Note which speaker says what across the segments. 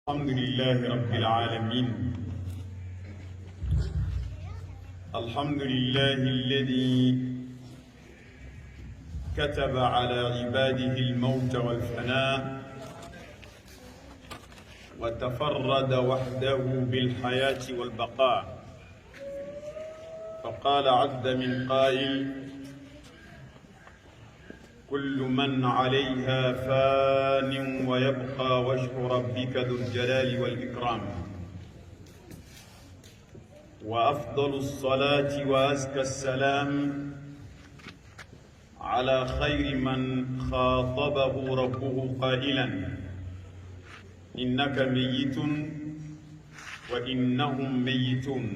Speaker 1: الحمد لله رب العالمين. الحمد لله الذي كتب على عباده الموت والفناء وتفرد وحده بالحياة والبقاء، فقال عز من قائل: كل من عليها فان ويبقى وجه ربك ذو الجلال والإكرام. وأفضل الصلاة وأزكى السلام على خير من خاطبه ربه قائلا: إنك ميت وإنهم ميتون،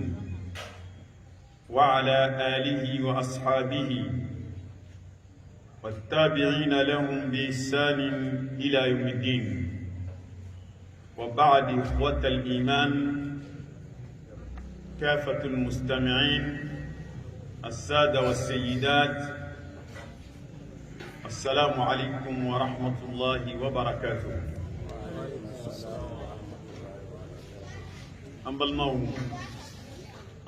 Speaker 1: وعلى آله وأصحابه والتابعين لهم بإحسان إلى يوم الدين. وبعد، إخوة الإيمان، كافة المستمعين، السادة والسيدات، السلام عليكم ورحمة الله وبركاته. أم بالموت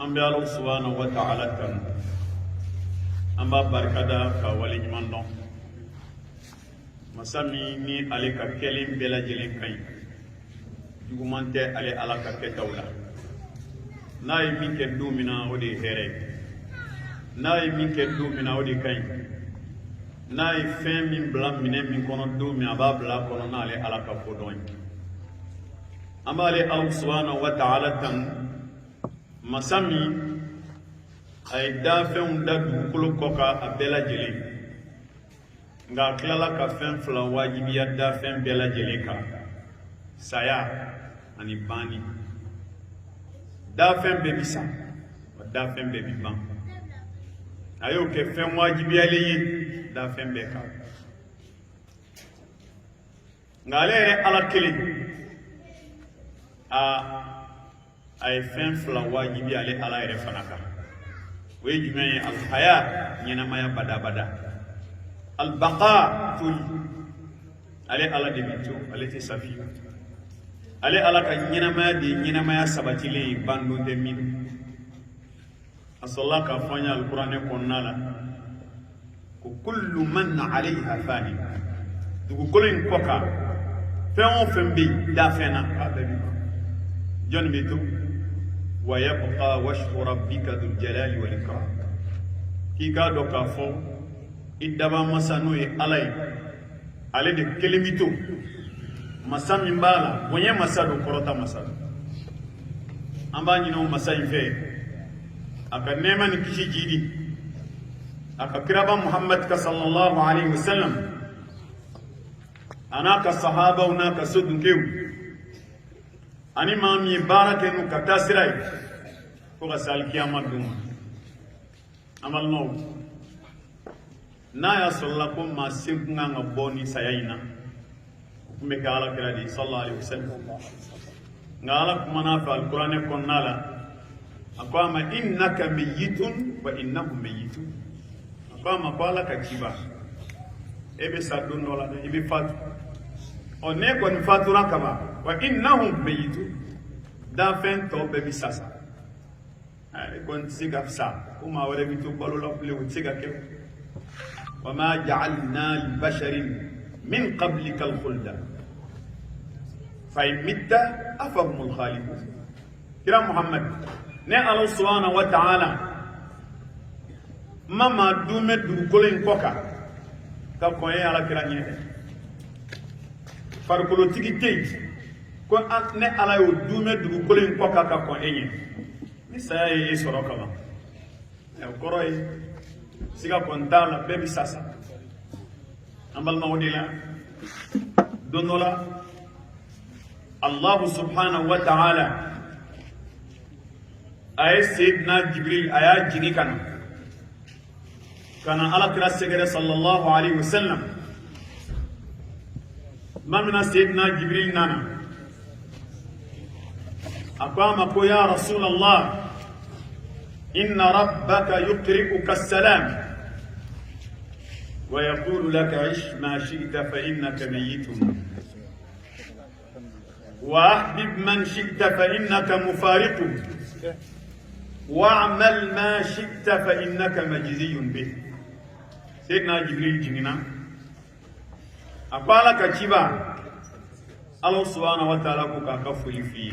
Speaker 1: أم بالله سبحانه وتعالى كان amba barkada ka wali ɲuman dɔn masa min ni ale ka kɛlen bɛɛ lajɛlen ka ɲi, juguman tɛ ale ala ka kɛtaw la. n'a ye min kɛ don min na o de ye hɛrɛ ye, n'a ye min kɛ don min na o de ka ɲi, n'a ye fɛn min bila minɛ min kɔnɔ don min a b'a bila a kɔnɔ n'ale ala ka kodɔn ye. an b'ale ala subhanahu wa ta'ala tan, masa min ay dafɛnw da dugukolo kɔ ka a bɛɛ lajɛlen, nka a tilala ka fɛn fila wajibiya dafɛn bɛɛ lajɛlen kan: saya ani banni. dafɛn bɛɛ bi sa, wa dafɛn bɛɛ bi ban. a y'o kɛ fɛn wajibiyalen ye dafɛn bɛɛ kan. nka ale yɛrɛ ala kelen, a ye fɛn fila wajibi ale ala yɛrɛ fana kan. o ye jumɛn ye? alhaya, ɲɛnamaya badabada; albaqa, toli. ale ala de bi to, ale tɛ safiyo. ale ala ka ɲɛnamaya de ye ɲɛnamaya sabatilen ye, bandon tɛ min. a sɔrɔla k'a fɔ an ye alikuranɛ kɔnɔna la ko kullu man alayha fani. dugukolo in kɔ kan fɛn o fɛn bɛ yen dafɛn na k'a bɛɛ bi ban. jɔnni bɛ to? ويبقى وجه ربك ذو الجلال والإكرام. كي كادو كافو إدبا مسانو علي علي دي كلميتو مسا من بالا ونيا مسا دو كروتا مسا أمبا نينو مسا ينفي أكا نيما نكشي جيدي أكا كرابا محمد صلى الله عليه وسلم أنا كصحابة ونا كسود كيو ani maa min ye baara kɛ n'u ka taa sira ye fo ka se alikiyama don ma. an balimaw, n'a y'a sɔrɔla ko maa se kun kan ka bɔ ni saya in na, o tun bɛ kɛ alakira de ye sallallahu alaihi wasallam. nka ala kumana a fɛ alikuranɛ kɔnɔna la, a ko a ma: innaka meyyitun wa innahum meyyitun. a ko a ma ko ala ka ciba, e bɛ sa don dɔ la dɛ, i bɛ fatu. ne kɔni fatura kaban, wa innahum meyyitun, dafɛn tɔ bɛɛ bi sa sa. e kɔni tɛ se ka sa, ko maa wɛrɛ bi to balo la bilen, o tɛ se ka kɛ. wa ma ja'alna li basharin min qablika al-khulda fa in mitta afahumul khalidun. kira muhammad, ne ala subhanahu wa ta'ala ma maa dume dugukolo in kɔ kan ka kɔn ye ala kira ɲɛ dɛ. farikolotigi tɛ yen ko ne ala y'o dume dugukolo in kɔ kan ka kɔn e ɲɛ. ni saya ye e sɔrɔ kaban, o kɔrɔ ye siga kɔni t'a la, bɛɛ bi sa sa. an balimaw de la, don dɔ la allahu subhanahu wa ta'ala a ye seyidina jibril a y'a jigi ka na alakira sɛgɛrɛ sallallahu alaihi wasallam. mamina seyidina jibril nana, a ko a ma ko: ya rasulallah, inna rabbaka yuqri'uka assalam wa yaqulu laka ish ma shi'ta fa innaka mayyitun. وأحبب من شئت فإنك مفارق واعمل ما شئت فإنك مجزي به. سيدنا جبريل جنينا أقال كتبا الله سبحانه وتعالى كاكا فولي في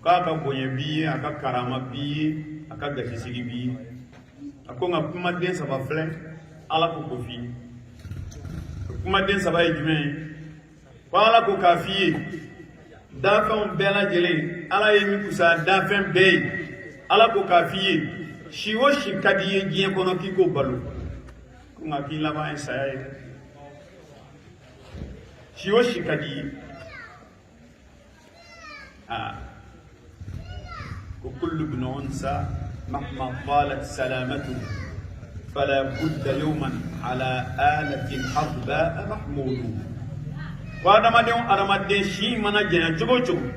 Speaker 1: كاكا بوي بي أكا كرامة بي أكا غشيسي بي أكو نكما دين سبا فلن الله كوكو في كما دين سبا يجمعين قال كوكافي دافن بلا جلي على يمي كوسا دافن بي على كوكافي شيو شيكادي جين كونو كيكو بالو كما كي لما انساي شيو شيكادي وكل ابن انثى مهما طالت سلامته فلا بد يوما على آلة حظباء محمول. Adamaden shi mana jena cogo cogo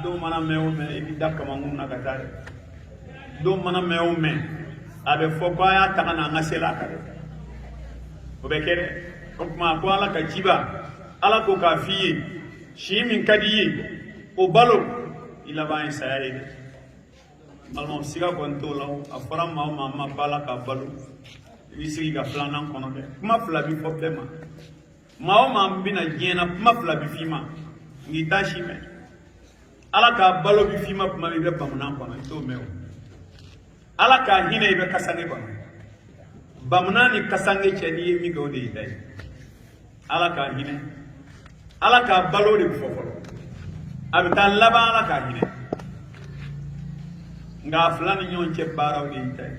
Speaker 1: do mana mewo me ibi dakka mangun na katare do mana mewo me abe foko aya tagana ngasela kare o be kere kuma ko ala ka jiba ala ko ka fiye shi min kadiye o balo ila ba isaye malmo siga gonto law afara ma bala ka balo ibi sigi ga flana kono de kuma fla bi problema mao ma bina jena mafla bi fima ngi tashi me ala ka balo bi fima kuma be bamna kono to mewo ala ka hine be kasange kono bamna ni kasange cheni mi go de dai ala ka hine ala ka balo de fofolo abita laba ala ka hine nga fulani nyon che baraw de dai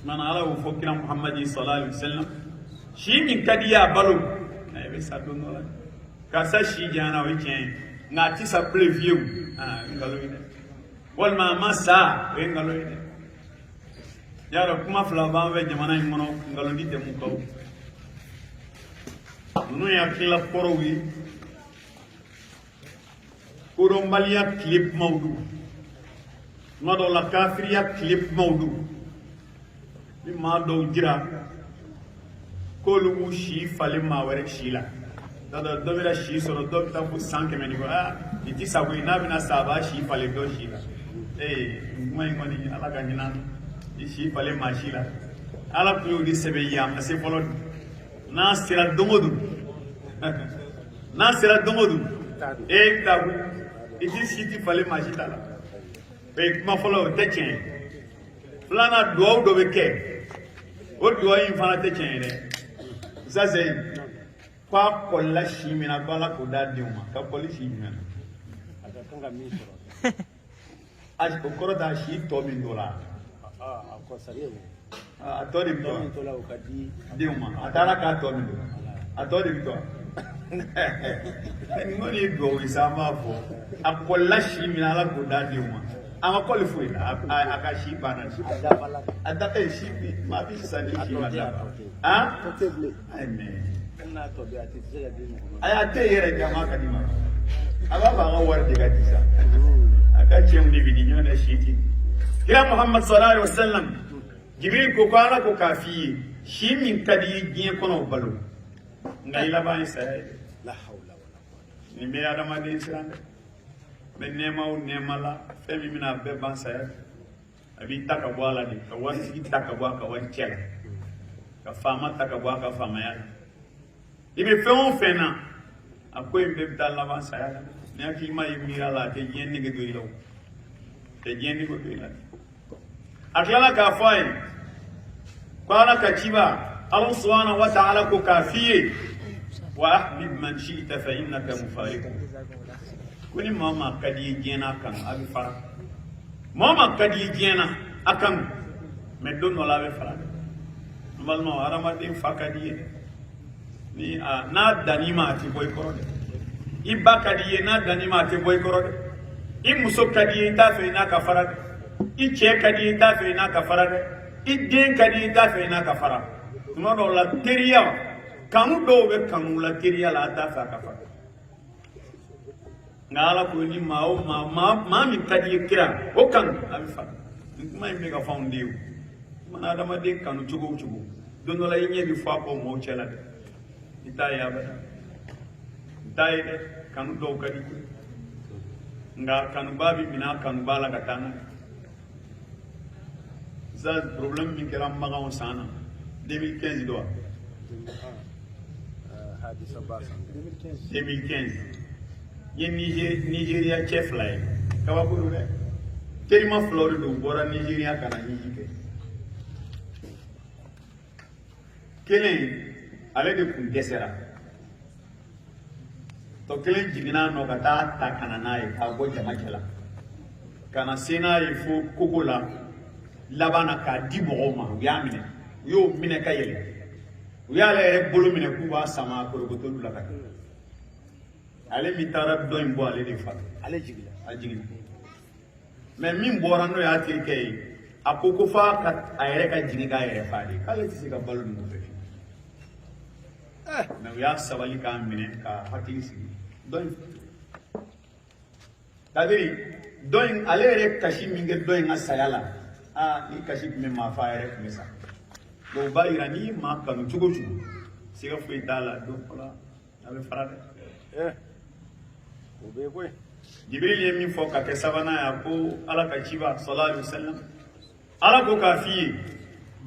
Speaker 1: mana ala wo fokira muhammadi sallallahu alaihi wasallam shi min kadiya balo kasa shi jana weekend nga ti sa preview ngaloine walma masa we ngaloine yaro kuma flava we jamana ngono ngalondi te muko no ya kila porowi kurombalia clip maudu mado la kafriya clip maudu bi ma do jira kolu shi fale ma were shila dada dobira shi soro dobta fu sanke meni ko iti sabu ina bina saba shi fale do shila mai ngoni ala ga hina shi fale ma shila ala plu di sebe yam ase folo na sira dongodu tabu iti shi fale ma shila la be ma folo techen flana do be ke o do yin fana techen de ça c'est quoi pour la chimie na bala ko da diuma ka police chimie
Speaker 2: atatanga misoro
Speaker 1: ko koro da shi to min dola
Speaker 2: ko sariye
Speaker 1: to di
Speaker 2: dola ukadi
Speaker 1: diuma atara ka to min ato di to ngoni do isama fo akola chimie na la ko da diuma ama koli fo ila aka shi bana shi ada shi ma bi sani shi ma amen
Speaker 2: na to be ati zega dinu
Speaker 1: aya te yere jama kadima aba ba ga war diga tisa aka ce mu bidi nyona shiti kira muhammad sallallahu alaihi wasallam jibril ko kala ko kafi shi min kadi giye kono balu ngai la bani sai
Speaker 2: la hawla wala quwwata
Speaker 1: ni me adama de sirande be nema o nema la femi mina be ban sai abi taka bwala di ka wasi taka bwa ka wan chela ka fama taka bwa ka fama ya ibe fɛn fɛn a ko in bɛɛ bɛ taa laban saya la ni hakili ma ye miira la a tɛ diɲɛ nege don i la o tɛ diɲɛ nege don i la a tilala k'a fɔ a ye ko ala ka ciba ala subhanahu wa ta'ala ko k'a f'i ye wa ahbib man shi'ta fa innaka mufariq ko ni maa maa ka di ye diɲɛ n'a kan a bɛ fara maa maa ka di ye diɲɛ na a kan mais don dɔ la a bɛ fara n balimaw hadamaden fa ka di ye ni n'a danima a tɛ bɔ i kɔrɔ dɛ i ba ka di ye n'a danima a tɛ bɔ i kɔrɔ dɛ i muso ka di ye i t'a fɛ i n'a ka fara dɛ i cɛ ka di ye i t'a fɛ i n'a ka fara dɛ i den ka di ye i t'a fɛ i n'a ka fara tuma dɔw la teriya kanu dɔw bɛ kanu la teriya la a t'a fɛ a ka fara nka ala ko ni maa o maa min ka di ye kira o kanu a bɛ fara nin kuma in bɛ ka fɔ anw de ye o mana adamaden kanu cogo o cogo don dɔ la i ɲɛ bɛ fɔ a kɔ mɔgɔw cɛ la dɛ. Ita ya bada ita ye kanu dɔw ka di nga kanuba bi mina kanuba la katana ça problème min kɛra magan sana 2015 do
Speaker 2: hadisa ba san
Speaker 1: 2015 ye Nigeria chef lay kaba ko do kelima flore do bora Nigeria kana hiji kelen ale de kun desera to kelen jigina no kata ta kana nae ka go jama kala kana sena il faut kogola labana ka di bogoma ya mine yo mine kayele ya le bolo mine kuba sama ko ko to la ka ale mi tarab do imbo ale de fa
Speaker 2: ale jigila
Speaker 1: a jigina mais min bora no ya te kay akoko fa ka ayere ka jigi ga ayere fa de kale ti se ka balu no fe na ya sabali ka mine ka hakili sigi don tadiri don ale re kashi minge don asayala ni kashi me ma fa ayere kumisa do ba irani ma kanu chugo chugo siga fu itala do kola abe farade
Speaker 2: o be koy
Speaker 1: jibril ye min fo ka ke sabana ya ko ala ka ciba sallallahu alaihi wasallam ala ko ka fi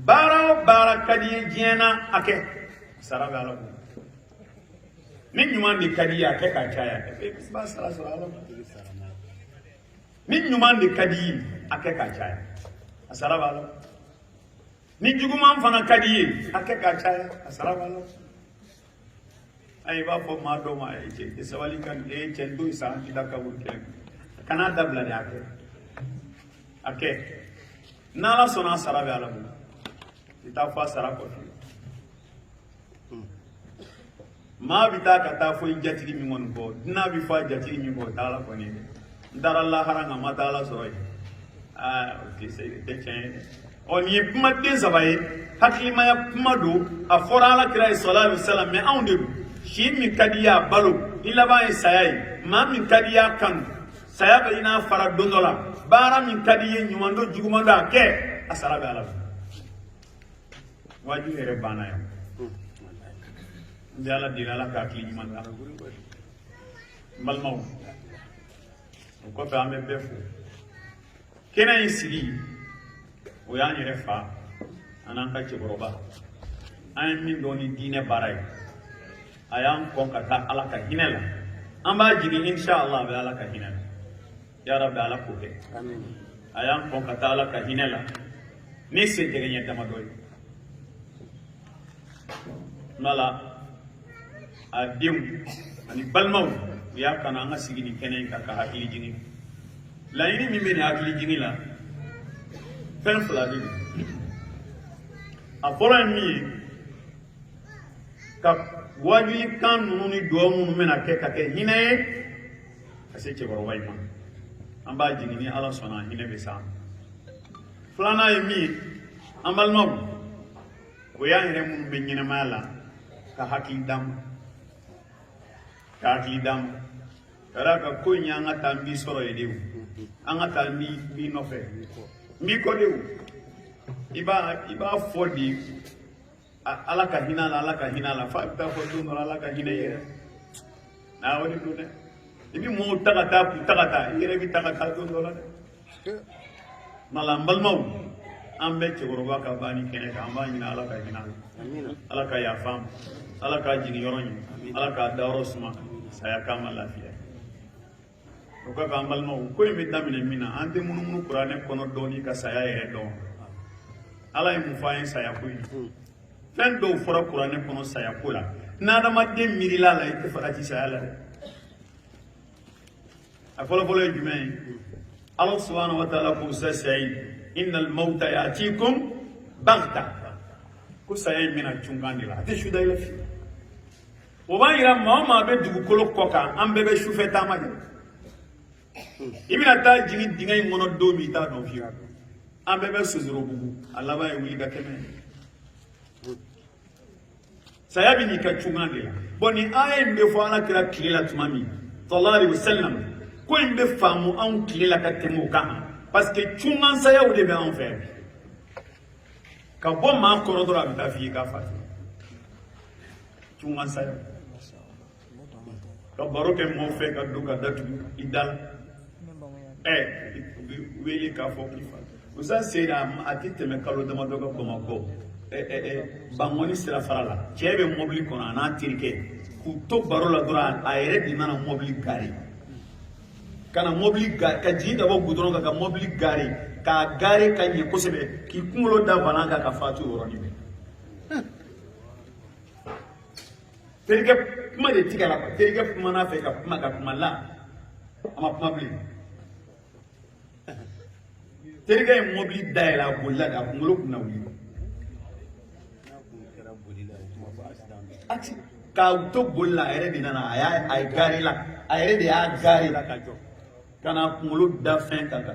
Speaker 1: bara kadi jena ake saraga ala ko min nyuman di kadi ya ke ka chaya ba sara ala min nyuman di kadi ake ka chaya asaraba ala ni juguman fana kadi ake ka chaya asaraba ala ay ba fo ma do ma e sawali kan e cendo isa ti da ka burke kana dabla de ake nala sona sarabe ala bu ita fa sara ko ma bita ka ta fo jatiri mi ngon ko dina bi fa jatiri mi ko dala ko ni dara Allah haranga ma dala soroy okay sai de chen on yi kuma den sabaye hakli ma ya kuma do a fora ala kira sallallahu alaihi wasallam me aunde shi min kadiya balo illa ba sayai ma min kadiya kan saya ba ina fara dondola bara min kadiye nyumando jugumando ke asara be ala waju ere bana ya Jala dilala ka kili manda malmaw ko fa ambe befu kena isiri o ya nyere fa anan ka chiboroba ay min doni dine baray ayam ko kata ala ka hinela amba jigi inshallah be ala ka hinela ya rabbi ala ko ke
Speaker 2: amin
Speaker 1: ayam ko kata ala ka hinela ni se jege nyata madoy nala adim ani balmaw ya kana nga sigini kenen ka hakili jini la ini mi meni hakili jini la fen fulani a fora mi ka wajuli kan nuni do mun mena ke ka ke hine ase che boro wayma amba jini ni ala sona hine be sa fulana mi ambal maw ko ya ire mun be nyina mala ka hakili dam kaki dam karaka ko nyanga tambi soro edew anga tambi bi no fe mi ko dew iba fodi ala ka hinala fa ta ko do ala ka hinaye na woni do ne ibi mo tagata yere bi tagata do la mala mbalmaw ambe ci goroba ka bani kene ka amba ni ala ka hinala
Speaker 2: amin
Speaker 1: ala ka ya fam ala ka jini yoroni ala ka dawro suma saya kama lafiya o ka amal no ko mi damine mina ante munu qur'ane kono doni ka saya yere don ala e mu fayin saya ko fen do fora qur'ane kono saya kula na da madde mirila la e fa ati saya la afolo bolo jume Allah subhanahu wa ta'ala ko sai innal mauta yatikum baghta ko saya mina chungandila ate shuda ila fi o ba ira mama be dugukolo koka ambe be shufe tamage ibina ta jigi dingay ngono do mi ta do fi ambe be suzuro bugu Allah ba e wuli ga keme saya bi ni ka chungandila boni aye mbe fo ala kira kilila tumami sallallahu alaihi wasallam ko mbe famu an kilila ka temo kan parce que chungan saya o de be en faire ka bo ma ko do ra ta fi ka fa chungan saya ka baro ke mo fe ka duga datu idal wele k'a fɔ k'i fa usa sera a tɛ tɛmɛ kalo damadɔ kan Bamakɔ Bangoni sira fara la cɛ bɛ mobili kɔnɔ a n'a terikɛ k'u to baro la dɔrɔn a yɛrɛ de nana mobili gari ka na mobili gari ka jigin ka bɔ goudron kan ka mobili gari k'a gari ka ɲɛ kosɛbɛ k'i kunkolo da balan kan ka faatu o yɔrɔnin bɛɛ terikɛ kuma de tigɛ la terikɛ kuma n'a fɛ ka kuma la a ma kuma bilen terikɛ ye mobili dayɛlɛ a bolila de a kunkolo kunna wuli k'a to boli la a yɛrɛ de nana a ye gari la a yɛrɛ de y'a gari la ka jɔ ka na kunkolo da fɛn kan ka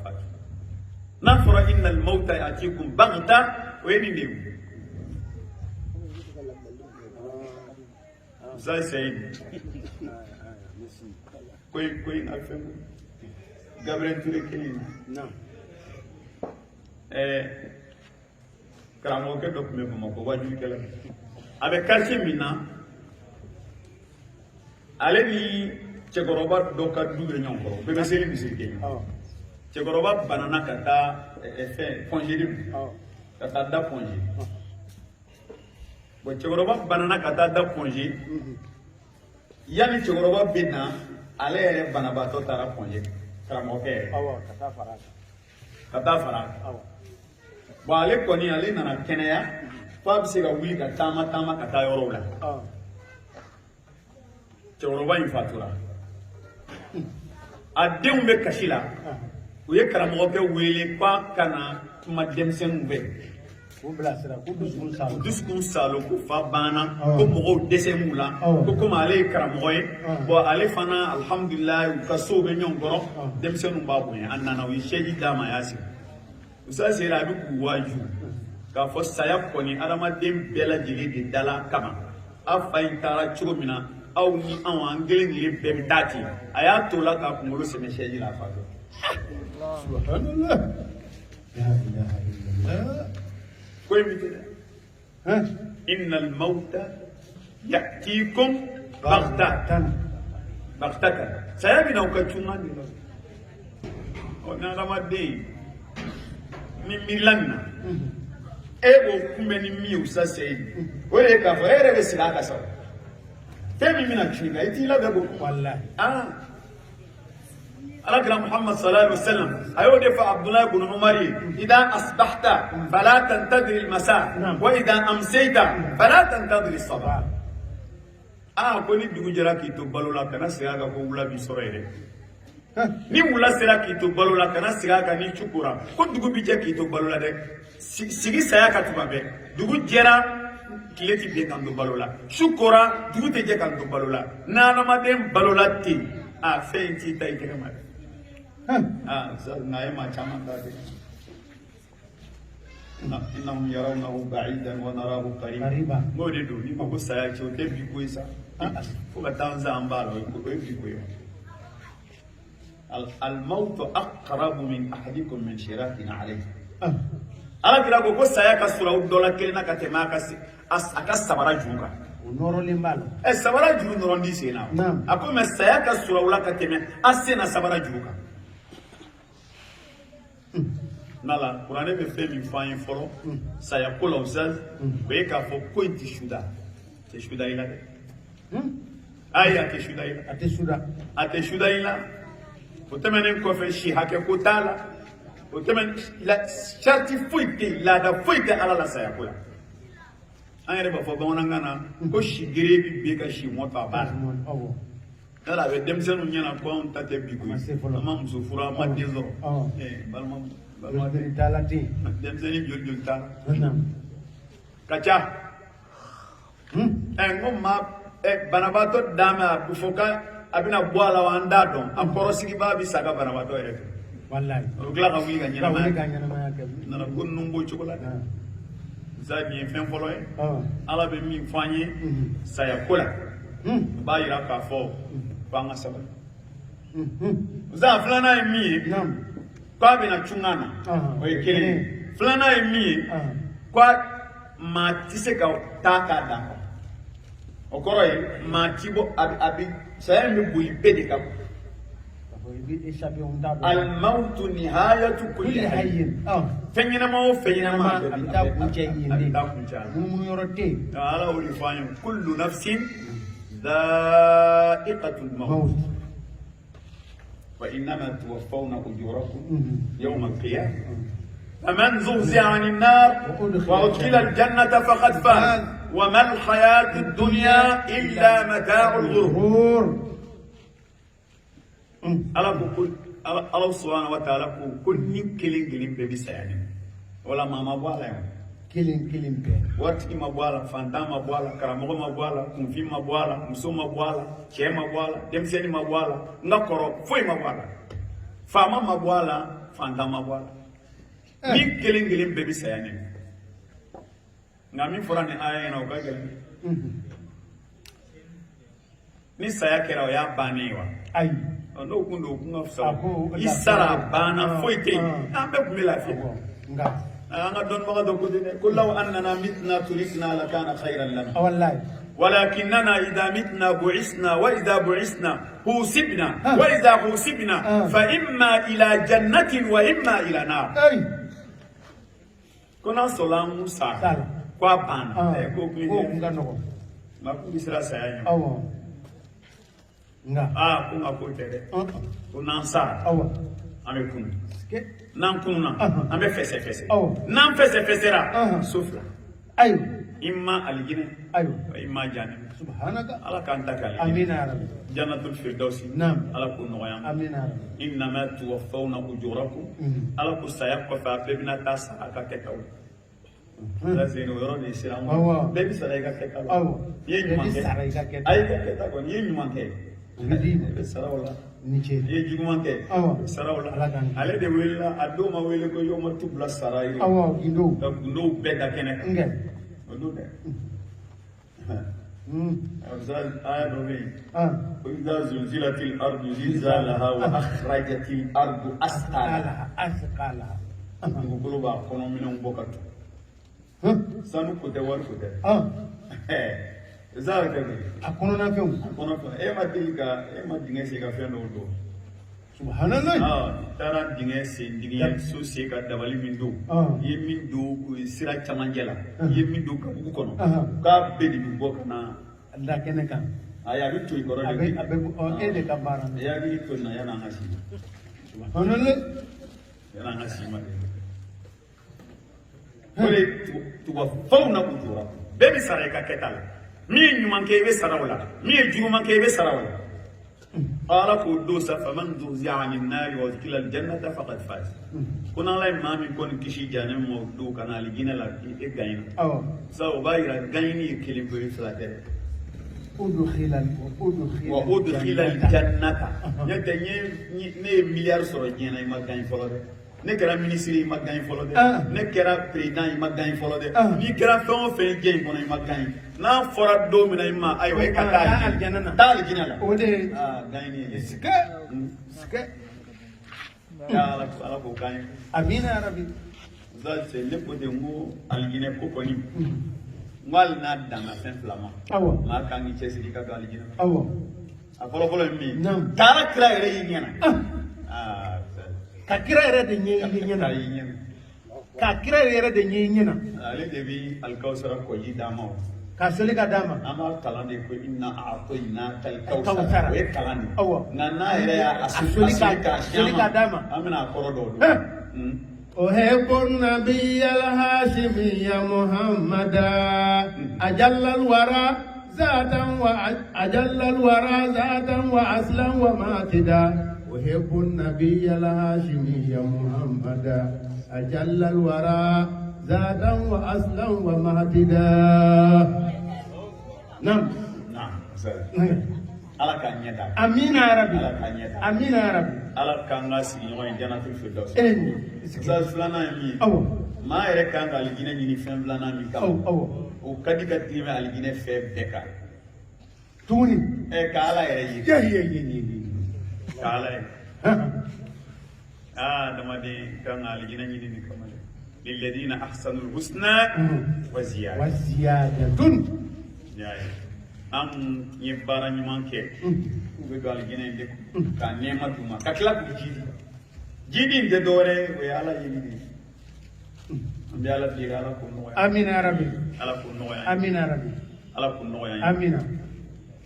Speaker 1: faatu n'a fɔra innal mawta ya'tikum baghta o ye nin de ye ça c'est koy na fɛn Gabriel Touré kelen na karamɔgɔkɛ dɔ tun bɛ Bamakɔ wajibikɛla a bɛ quartier min na ale ni cɛkɔrɔba dɔ ka du bɛ ɲɔgɔn kɔrɔ bɛɛ bɛ seli misiri kɛ cɛkɔrɔba banana ka taa fɛn congé ka taa da congé bon cɛkɔrɔba banana ka taa da congé yanni cɛkɔrɔba bɛ na ale yɛrɛ banabaatɔ taara congé karamɔgɔkɛ yɛrɛ ka taa fara bon ale kɔni ale nana kɛnɛya f'a bɛ se ka wuli ka taama ka taa yɔrɔw la cɛkɔrɔba in fatura a denw bɛ kasi la u ye karamɔgɔkɛ wele k'a ka na kuma denmisɛnninw fɛ dusukun salo ko fa banna ko mɔgɔw dɛsɛ m'u la ko komi ale ye karamɔgɔ ye bon ale fana alhamdulilayi u ka sow bɛ ɲɔgɔn kɔrɔ denmisɛnninw b'a bonya a nana u ye sɛji d'a ma a y'a sigi usa sera a bɛ k'u waaju k'a fɔ saya kɔni adamaden bɛɛ lajɛlen de dala kama a fa in taara cogo min na aw ni anw an kelen kelen bɛɛ bɛ taa ten a y'a to la k'a kunkolo sɛmɛ sɛji la a fa dɔ ko in bɛ ten dɛ innal mawta ya'tikum baghtatan saya bɛ na u ka cunna de la ni adamaden ni miirila nin na e b'o kunbɛn ni min ye o sa se ye o de ye k'a fɔ e yɛrɛ bɛ sigi a ka sa fɛn min bɛna cun i kan i t'i labɛn k'o walahi alakira Muhammad sallallahu alaihi wasallam a y'o de fɔ Abdullah ibn Umar ye idha asbahta fala tantadhir al-masa wa idha amsayta fala tantadhir as-sabah ko ni dugu jɛra k'i to balo la kana segin a kan ko wula b'i sɔrɔ yɛrɛ ni wula sera k'i to balo la kana segin a kan ni su kora ko dugu bɛ jɛ k'i to balo la dɛ sigi saya ka tuma bɛɛ dugu jɛra tile ti bin kan to balo la su kora dugu tɛ jɛ kan to balo la n'adamaden balo la ten fɛn in t'i ta i tɛgɛ ma dɛ nka ye maa caman ta dɛ innahum yarawnahu ba'idan wa narahu qariba n'o de don n'i ma ko saya cɛ o tɛ bi ko ye sa fo ka taa n zan b'a la o ye bi ko ye الموت أقرب من أحدكم من شراك عليه. أنا كلا بقول سايا كسرة $1 كلنا كتما كسبارة جوكا.
Speaker 2: ونورو لمالو.
Speaker 1: السبارة جو نورو دي سينا. نعم. أقول ما سايا كسرة ولا كتما أسينا سبارة جوكا. Nala, Kurane be fe mi fanyi folo, saya kola uzaz, be ka fo ko inti shuda. Te shuda ila de. Aya te shuda ila. Ate shuda ila. Otemene ko fe shi hake ko tala. Otemene la sharti fuite la da fuite ala la saya kola. Anya ba fo ba ngana ko shi gere bi be ka shi mota ba. Nala be demsenu nyana ko on tate bi ko. Mama muso fura ma dezo. Balma Demseni jol tala. Kacha. Ngoma banabato dama bufoka abina boala wanda don akorosigi babi saga banabato ere. Wallahi. Ogla ka wi ganyana ma. Nana ko numbo chocolate. Zabi fen folo e. Ala be mi fanye saya kola. Ba yira ka fo banga saba. Za flana e mi. Kwa bina chungana oye kele flana emi kwa ma tise ka taka da okoro ye ma tibo abi saya mi buli bede ka الموت نهاية كل حي فينا ما هو فينا ما تعالى ولفاين كل نفس ذائقة الموت وإنما توفون أجوركم يوم القيامة فمن زحزح عن النار وأدخل الجنة فقد فاز وما الحياة الدنيا إلا متاع الغرور. الله سبحانه وتعالى كل كلين كلين ببيساني ولا ما بوالا
Speaker 2: كلين بي
Speaker 1: واتي ما بوالا فانتا ما بوالا كرامو ما بوالا كونفي ما بوالا مسو ما بوالا شي ما بوالا دمسيني ما بوالا نكورو فوي ما بوالا فاما ما بوالا فانتا ما بوالا ni kelen bebe sayane ngami forani aya na okagel ni saya kera ya baniwa
Speaker 2: ay
Speaker 1: no kundo kunga fsa isara bana foite ambe kumela fi
Speaker 2: nga
Speaker 1: anga don maga do kodine kullu annana mitna turikna la kana khayran lana
Speaker 2: wallahi
Speaker 1: ولكننا إذا متنا بعثنا وإذا بعثنا حوسبنا وإذا حوسبنا فإما إلى جنة وإما إلى نار. كنا سلام موسى كوابان
Speaker 2: كوكلي
Speaker 1: ما كل سلا سايا
Speaker 2: nga
Speaker 1: كنا كوتره كنا نسار أمكن نامكنا أم فسفسه نام فسفسرا سفلا
Speaker 2: أيوه
Speaker 1: إما الجنة
Speaker 2: أيوه
Speaker 1: وإما جنة
Speaker 2: سبحانك
Speaker 1: على كانتك
Speaker 2: آمين يا رب
Speaker 1: جنة الفردوس
Speaker 2: نعم
Speaker 1: على كل نوعان
Speaker 2: آمين يا رب
Speaker 1: إنما توفون أجوركم على كل سياق فبنا تاسع كتاو لازم يورون الإسلام بيبي سرايك كتاو يجمع كتاو أي كتاو يجمع كتاو سراولا
Speaker 2: niche
Speaker 1: يجمع كتاو سراولا على ده ويلا أدوما ويلا كو يوم تبلا سراي
Speaker 2: indo
Speaker 1: no beda كنا
Speaker 2: nge
Speaker 1: ودوده أفضل آية نبي وإذا زلزلت الأرض زلزالها وأخرجت الأرض
Speaker 2: أثقالها
Speaker 1: نقول بقى كنا منهم بكرة سانو كده وركده زارك ده
Speaker 2: أكونوا نافهم
Speaker 1: أكونوا إيه ما تيجا إيه ما دينه سيكا فين أولو
Speaker 2: سبحان الله
Speaker 1: ترى دينه دينه سوسي كده بالي مندو يمندو سيرا تمانجلا يمندو كابو كونو كابدي بوكنا
Speaker 2: Allah kene kan
Speaker 1: aya bitu ikoro
Speaker 2: abe on ede kabara
Speaker 1: ya bitu na yana ngasi
Speaker 2: subhanallah
Speaker 1: yana ngasi ma kole tuwafauna ujura bebi sara ka ketala mi nyuman ke be sarawla mi juman ke be sarawla qala qudusa faman zuzi'a 'anil nari wa udkhila al-jannata faqad faz kuna la imami kon kishi jana mo do kana ligina la e gaina sa o bayira gaini kilim ko iflater وأدخل الجنة يعني ني مليار سورة جينا يما غاني فلو ده نكرا مينيستري يما غاني فلو ده نكرا بريدان يما غاني فلو ده نكرا فين جين كون يما غاني نا فرا دومينا يما ايوا كاتا الجنة تا الجنة لا
Speaker 2: ودي
Speaker 1: غاني
Speaker 2: سكا
Speaker 1: يا الله على بو غاني
Speaker 2: امين يا ربي
Speaker 1: ذات ليكو دي مو الجنة كوكوني ngal na danga sen flama
Speaker 2: awo
Speaker 1: ma kangi chesiri ka gali jina
Speaker 2: awo
Speaker 1: apolo polo mi
Speaker 2: nam
Speaker 1: tara kira ere yinyana
Speaker 2: ka kira ere de nyi yinyana ka kira ere de nyi yinyana
Speaker 1: ale debi al kausara ko yi dama
Speaker 2: ka soli ka dama
Speaker 1: ama kalande ko inna a'tayna kal kausara we kalande
Speaker 2: awo
Speaker 1: nana ere ya
Speaker 2: soli ka dama
Speaker 1: amina korodo
Speaker 2: أحب النبي الهاشمي محمدا أجل الورى ذاتا وأصلا وماتدا أحب النبي الهاشمي محمدا أجل الورى ذاتا وأصلا وماتدا نعم
Speaker 1: ala ka nyeda
Speaker 2: amina ya rabbi
Speaker 1: ala ka nyeda
Speaker 2: amina ya rabbi
Speaker 1: ala ka ngasi nyoy jannatul firdaus
Speaker 2: eni
Speaker 1: sa flana mi
Speaker 2: awo
Speaker 1: ma ere ka ngal gine ni fem flana mi ka
Speaker 2: awo
Speaker 1: o kadi ka time al gine fe beka
Speaker 2: tuni
Speaker 1: e ka ala ere yi
Speaker 2: ye
Speaker 1: ka ala dama de ka ngal gine ni kamale lil ladina ahsanul husna wa ziyada
Speaker 2: wa ziyadatun
Speaker 1: yaay an ye baara ɲuman kɛ k'u bɛ don alijinɛ in de kɔnɔ k'a nɛɛma d'u ma ka tila k'u jidi jidi in tɛ dɔwɛrɛ ye o ye ala yeli de ye an bɛ ala deli ala k'o nɔgɔya
Speaker 2: amina ya rabbi
Speaker 1: ala k'o nɔgɔya
Speaker 2: amina ya rabbi
Speaker 1: ala k'o nɔgɔya
Speaker 2: amina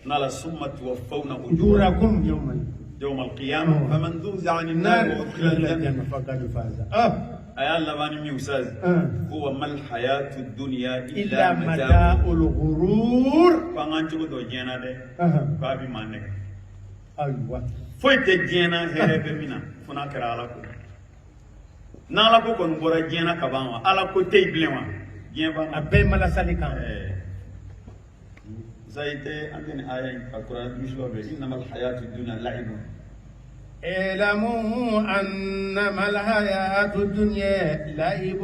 Speaker 1: n'ala summa tuwaffawna
Speaker 2: ujurakum yawman
Speaker 1: يوم القيامة فمن زوز عن النار وأدخل الجنة
Speaker 2: فقد فاز
Speaker 1: أيا لباني ميوساز هو ما الحياة الدنيا
Speaker 2: إلا متاع الغرور
Speaker 1: فان جو دو جينا ده بابي مانك
Speaker 2: أيوة
Speaker 1: فويت جينا هرب منا فنا كرا على كو نالا كو كون بورا جينا كبان على كو تي بلوا جين با
Speaker 2: أبي ملا سالكان
Speaker 1: زايته عندنا آية القرآن مشلو به إنما الحياة الدنيا لعب
Speaker 2: اعلموا أنما الحياة الدنيا لعب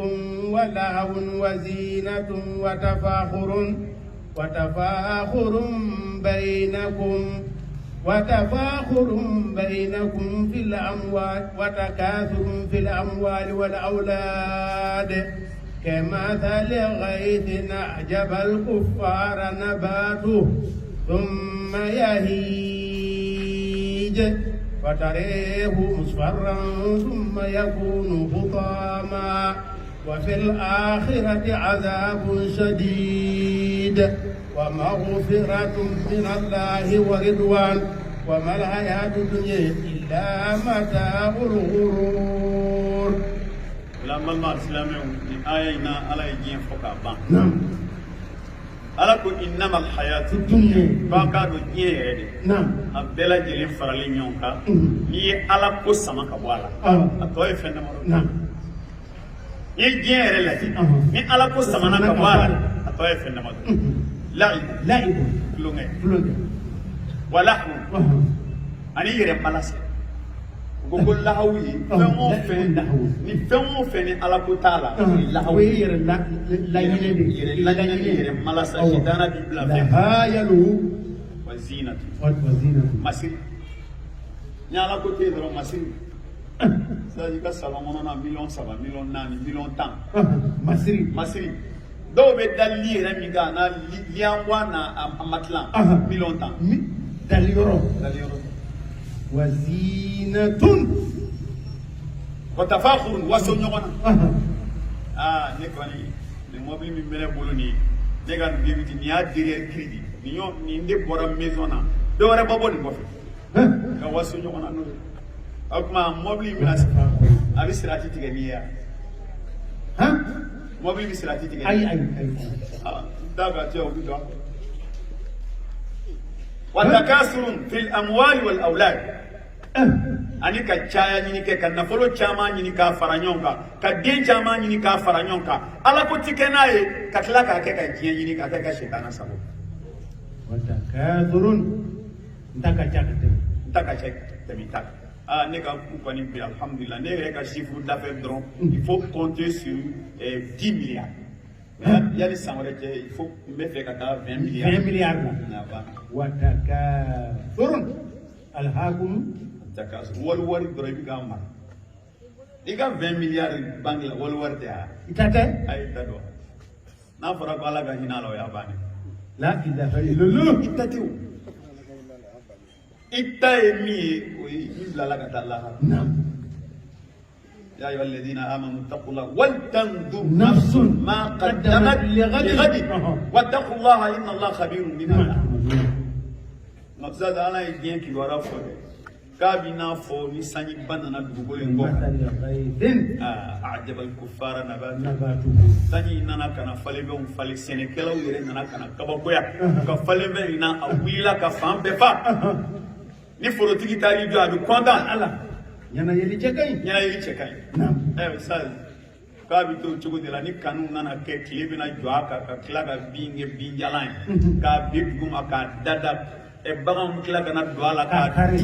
Speaker 2: ولهو وزينة وتفاخر بينكم في الأموال وتكاثر في الأموال والأولاد كمثل غيث أعجب الكفار نباته ثم يهيج فتريه مصفرا ثم يكون حطاما وفي الآخرة عذاب شديد ومغفرة من الله ورضوان وما الحياة الدنيا إلا متاع الغرور.
Speaker 1: لما ما سلامه آية على يجين فوق بان.
Speaker 2: نعم.
Speaker 1: على كل إنما الحياة
Speaker 2: الدنيا.
Speaker 1: باكارو جيه.
Speaker 2: نعم.
Speaker 1: أبلا جلين فرالين يونكا. ني على كل سما كبوالا. أتوه فينا مرو.
Speaker 2: نعم.
Speaker 1: ني جيه رلاتي. ني على كل سما كبوالا. أتوه فينا مرو. لعب. فلونة. ولحم. أنا يرى مالاسي. Gogo lahawi fengo fen ni fengo fen ni ala ko tala lahawi
Speaker 2: yere la yene de
Speaker 1: yere malasa shitana bi bla fe
Speaker 2: hayalu
Speaker 1: wazinatu masir nyala ko te dro masir sa jika salon na million 7 million 9 million tan masiri do be dali re mi ga na lianwa na amatlan million tan
Speaker 2: daliyoro وزينة
Speaker 1: وتفاخر وسنيونا نكوني الموبيل من ملا بولوني نكان بيبتي نيا ديرير كريدي نيو نيندي بورا ميزونا دورا بابو دي بوفي وسنيونا نو أكما موبيل من أسفا أبي سراتي تيجي موبيل بسراتي تيجي
Speaker 2: أي
Speaker 1: داغا تيو بدو وتكاثر في الأموال والأولاد ani ka caya ɲini kɛ ka nafolo caman ɲini k'a fara ɲɔgɔn kan ka den caman ɲini k'a fara ɲɔgɔn kan ala ko ti kɛ n'a ye ka tila k'a kɛ ka diɲɛ ɲini k'a kɛ ka sitana sago
Speaker 2: nta ka ca
Speaker 1: tɛmɛ ta ne ka ku kɔni bi alhamdulillah ne yɛrɛ ka chiffre d'affaires dɔrɔn il faut compter sur 10 milliards yali san wɛrɛ cɛ il faut n bɛ fɛ ka taa 20 milliards
Speaker 2: la watakathurun alhaakum
Speaker 1: takasur wari dɔrɔn i bɛ k'a mara i ka 20 milliards banque la wari tɛ a
Speaker 2: itate
Speaker 1: ayi ta dɔn n'a fɔra ko ala ka hinɛ a la o y'a bannen
Speaker 2: la ilaha illallah
Speaker 1: itate o ita ye min ye o ye min bilala ka taa lahara يا أيها الذين آمنوا اتقوا الله ولتنظر
Speaker 2: نفس
Speaker 1: ما قدمت لغد واتقوا الله إن الله خبير بما تعملون. نفسد على يجين كي ورا فور كابينا فور نساني بنانا دوغولين غو أعجب الكفار نبات ساني نانا كنا فالبون فالي سنكلا ويري نانا كنا كباكويا كفالبون ينا أويلا كفام بفا نفروتي تاري جو أبي كوندا الله
Speaker 2: yana yeli
Speaker 1: cekai sa ka bi to cogo de la ni kanu nana ke kile bina jɔ a kan ka tila ka binjalan ye k'a bi duguma k'a dada baganw tila kana don a la k'a kari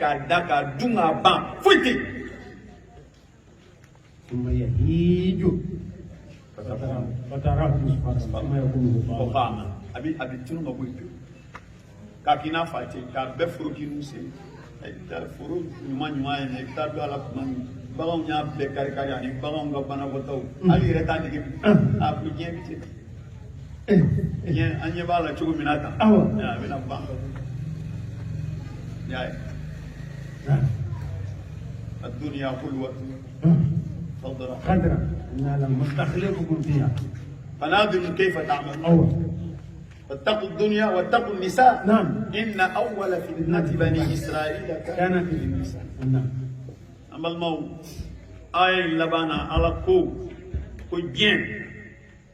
Speaker 1: k'a da k'a dun k'a ban foyi tɛ a bɛ tunu ka bɔ yen k'a k'i n'a fa cɛ k'a bɛɛ foro k'i n'u sen foro ɲuman ye i taa don a la kuma min baganw y'a bɛɛ kari ani baganw ka banakɔtaw hali yɛrɛ t'a nege a ko diɲɛ bi ten Anye bala chugu minata.
Speaker 2: Awa.
Speaker 1: Ya bina ba. Ya. الدنيا حلوة فضرا
Speaker 2: قدرا إنا لنستخلفكم فيها
Speaker 1: فناظر كيف تعمل
Speaker 2: أول
Speaker 1: واتقوا الدنيا واتقوا النساء
Speaker 2: نعم
Speaker 1: إن أول فتنة بني إسرائيل
Speaker 2: كانت في النساء نعم
Speaker 1: أما الموت أي لبانا على كو جين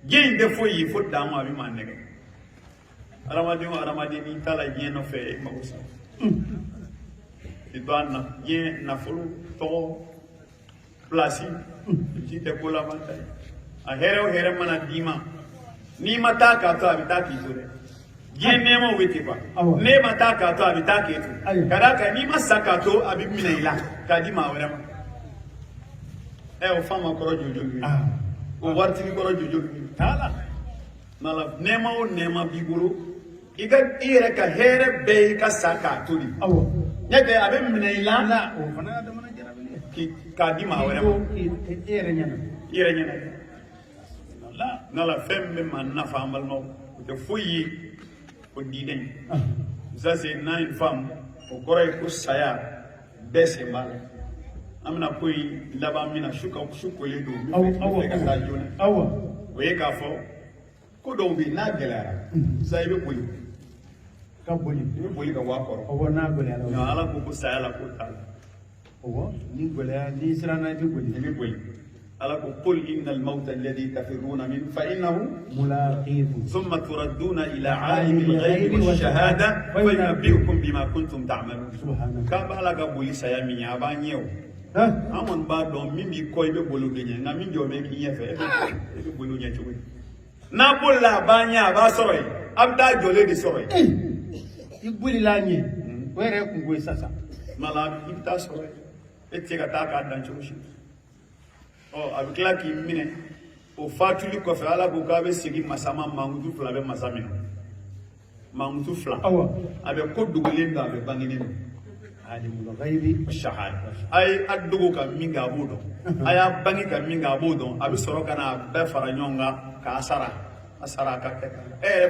Speaker 1: جين دفوي يفوت دعوة بما نجح أرمادين يتلا جين في موسى Idwana yen na fulu to plasi jite kola mata a here mana dima ni mata ka to abita ki tore yen nemo wetipa ne mata ka to abita ki to kada ka ni masaka to abimina ila kadima wera o fama koro jojo o warti koro jojo tala nala nema biguru iga ire ka here be ka saka tuli nyake abe minela
Speaker 2: la o fana da mana jarabile
Speaker 1: ki kadima wera ire nyana nala femme man nafa amal no de fuyi ko diden ça c'est une femme au corée ko saya bese mal amna koy laba mina shuko le do
Speaker 2: awa
Speaker 1: we ka fo ko do bi na gelara sai be koy
Speaker 2: ka boli
Speaker 1: be boli ka wa koro
Speaker 2: o na boli ala
Speaker 1: no ala ko saya la ko tal
Speaker 2: o ni boli ni sirana di boli
Speaker 1: be boli ala ko qul innal mawta alladhi tafiruna min fa innahu
Speaker 2: mulaqikum
Speaker 1: thumma turadduna ila alimil ghaibi wash-shahada fa yunabbi'ukum bima kuntum ta'malun
Speaker 2: subhanallah
Speaker 1: ka bala ga boli saya mi ya ba nyew amon ba don mi bi koy be bolu de nga mi jo me ki yefe e be bolu nya chuwi na bolla ba nya ba soroy abda jole di soroy
Speaker 2: ibuli la nyi were ku go sasa
Speaker 1: mala ibta soroy e tiga ta ka dan chuwi oh abikla ki mine o fatuli ko fa ala ko ka be sigi masama mangudu fla be masamina mangudu fla
Speaker 2: awa
Speaker 1: abe ko dugulin da be bangini
Speaker 2: alimul ghaibi
Speaker 1: shahada ay addugo ka minga bodo aya bangi ka minga bodo abi soro kana be fara nyonga ka asara ka